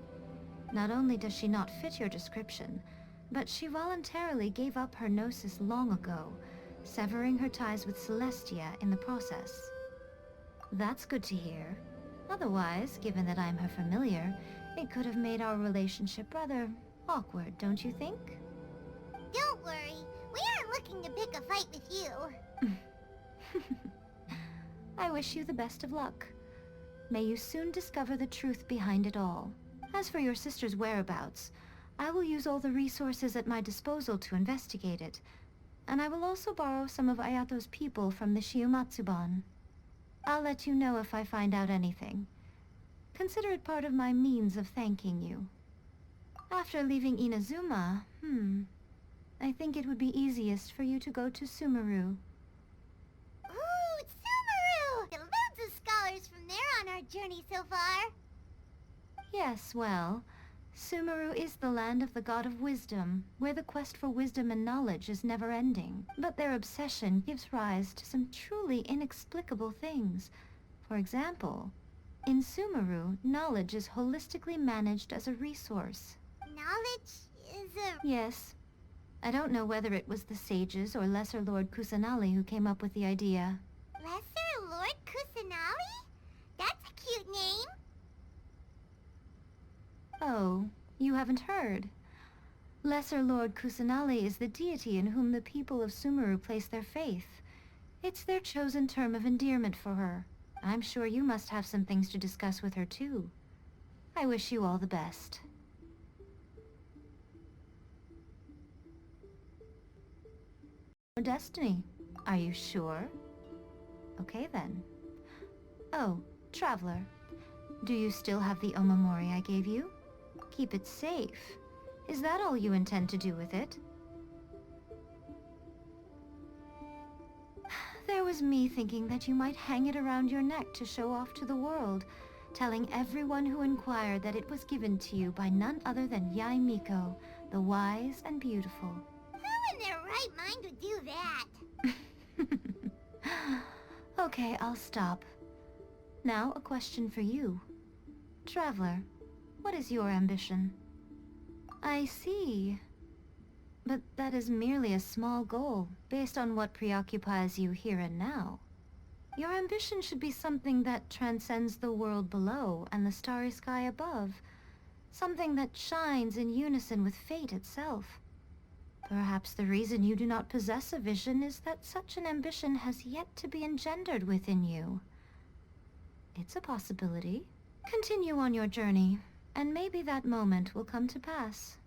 Not only does she not fit your description, but she voluntarily gave up her gnosis long ago, severing her ties with Celestia in the process. That's good to hear. Otherwise, given that I'm her familiar, it could have made our relationship rather awkward, don't you think? Don't worry, we aren't looking to pick a fight with you. I wish you the best of luck. May you soon discover the truth behind it all. As for your sister's whereabouts, I will use all the resources at my disposal to investigate it, and I will also borrow some of Ayato's people from the Shiumatsuban. I'll let you know if I find out anything. Consider it part of my means of thanking you. After leaving Inazuma, I think it would be easiest for you to go to Sumeru. Ooh, Sumeru! There are loads of scholars from there on our journey so far. Yes, well, Sumeru is the land of the god of wisdom, where the quest for wisdom and knowledge is never-ending. But their obsession gives rise to some truly inexplicable things. For example, in Sumeru, knowledge is holistically managed as a resource. Knowledge is a... Yes. I don't know whether it was the sages or Lesser Lord Kusanali who came up with the idea. Lesser Lord Kusanali? That's a cute name. Oh, you haven't heard. Lesser Lord Kusanali is the deity in whom the people of Sumeru place their faith. It's their chosen term of endearment for her. I'm sure you must have some things to discuss with her too. I wish you all the best. Destiny, are you sure? Okay then. Oh, Traveler, do you still have the Omamori I gave you? Keep it safe. Is that all you intend to do with it? There was me thinking that you might hang it around your neck to show off to the world, telling everyone who inquired that it was given to you by none other than Yae Miko, the wise and beautiful. Who in their right mind would do that? Okay, I'll stop. Now, a question for you. Traveler, what is your ambition? I see. But that is merely a small goal, based on what preoccupies you here and now. Your ambition should be something that transcends the world below and the starry sky above. Something that shines in unison with fate itself. Perhaps the reason you do not possess a vision is that such an ambition has yet to be engendered within you. It's a possibility. Continue on your journey, and maybe that moment will come to pass.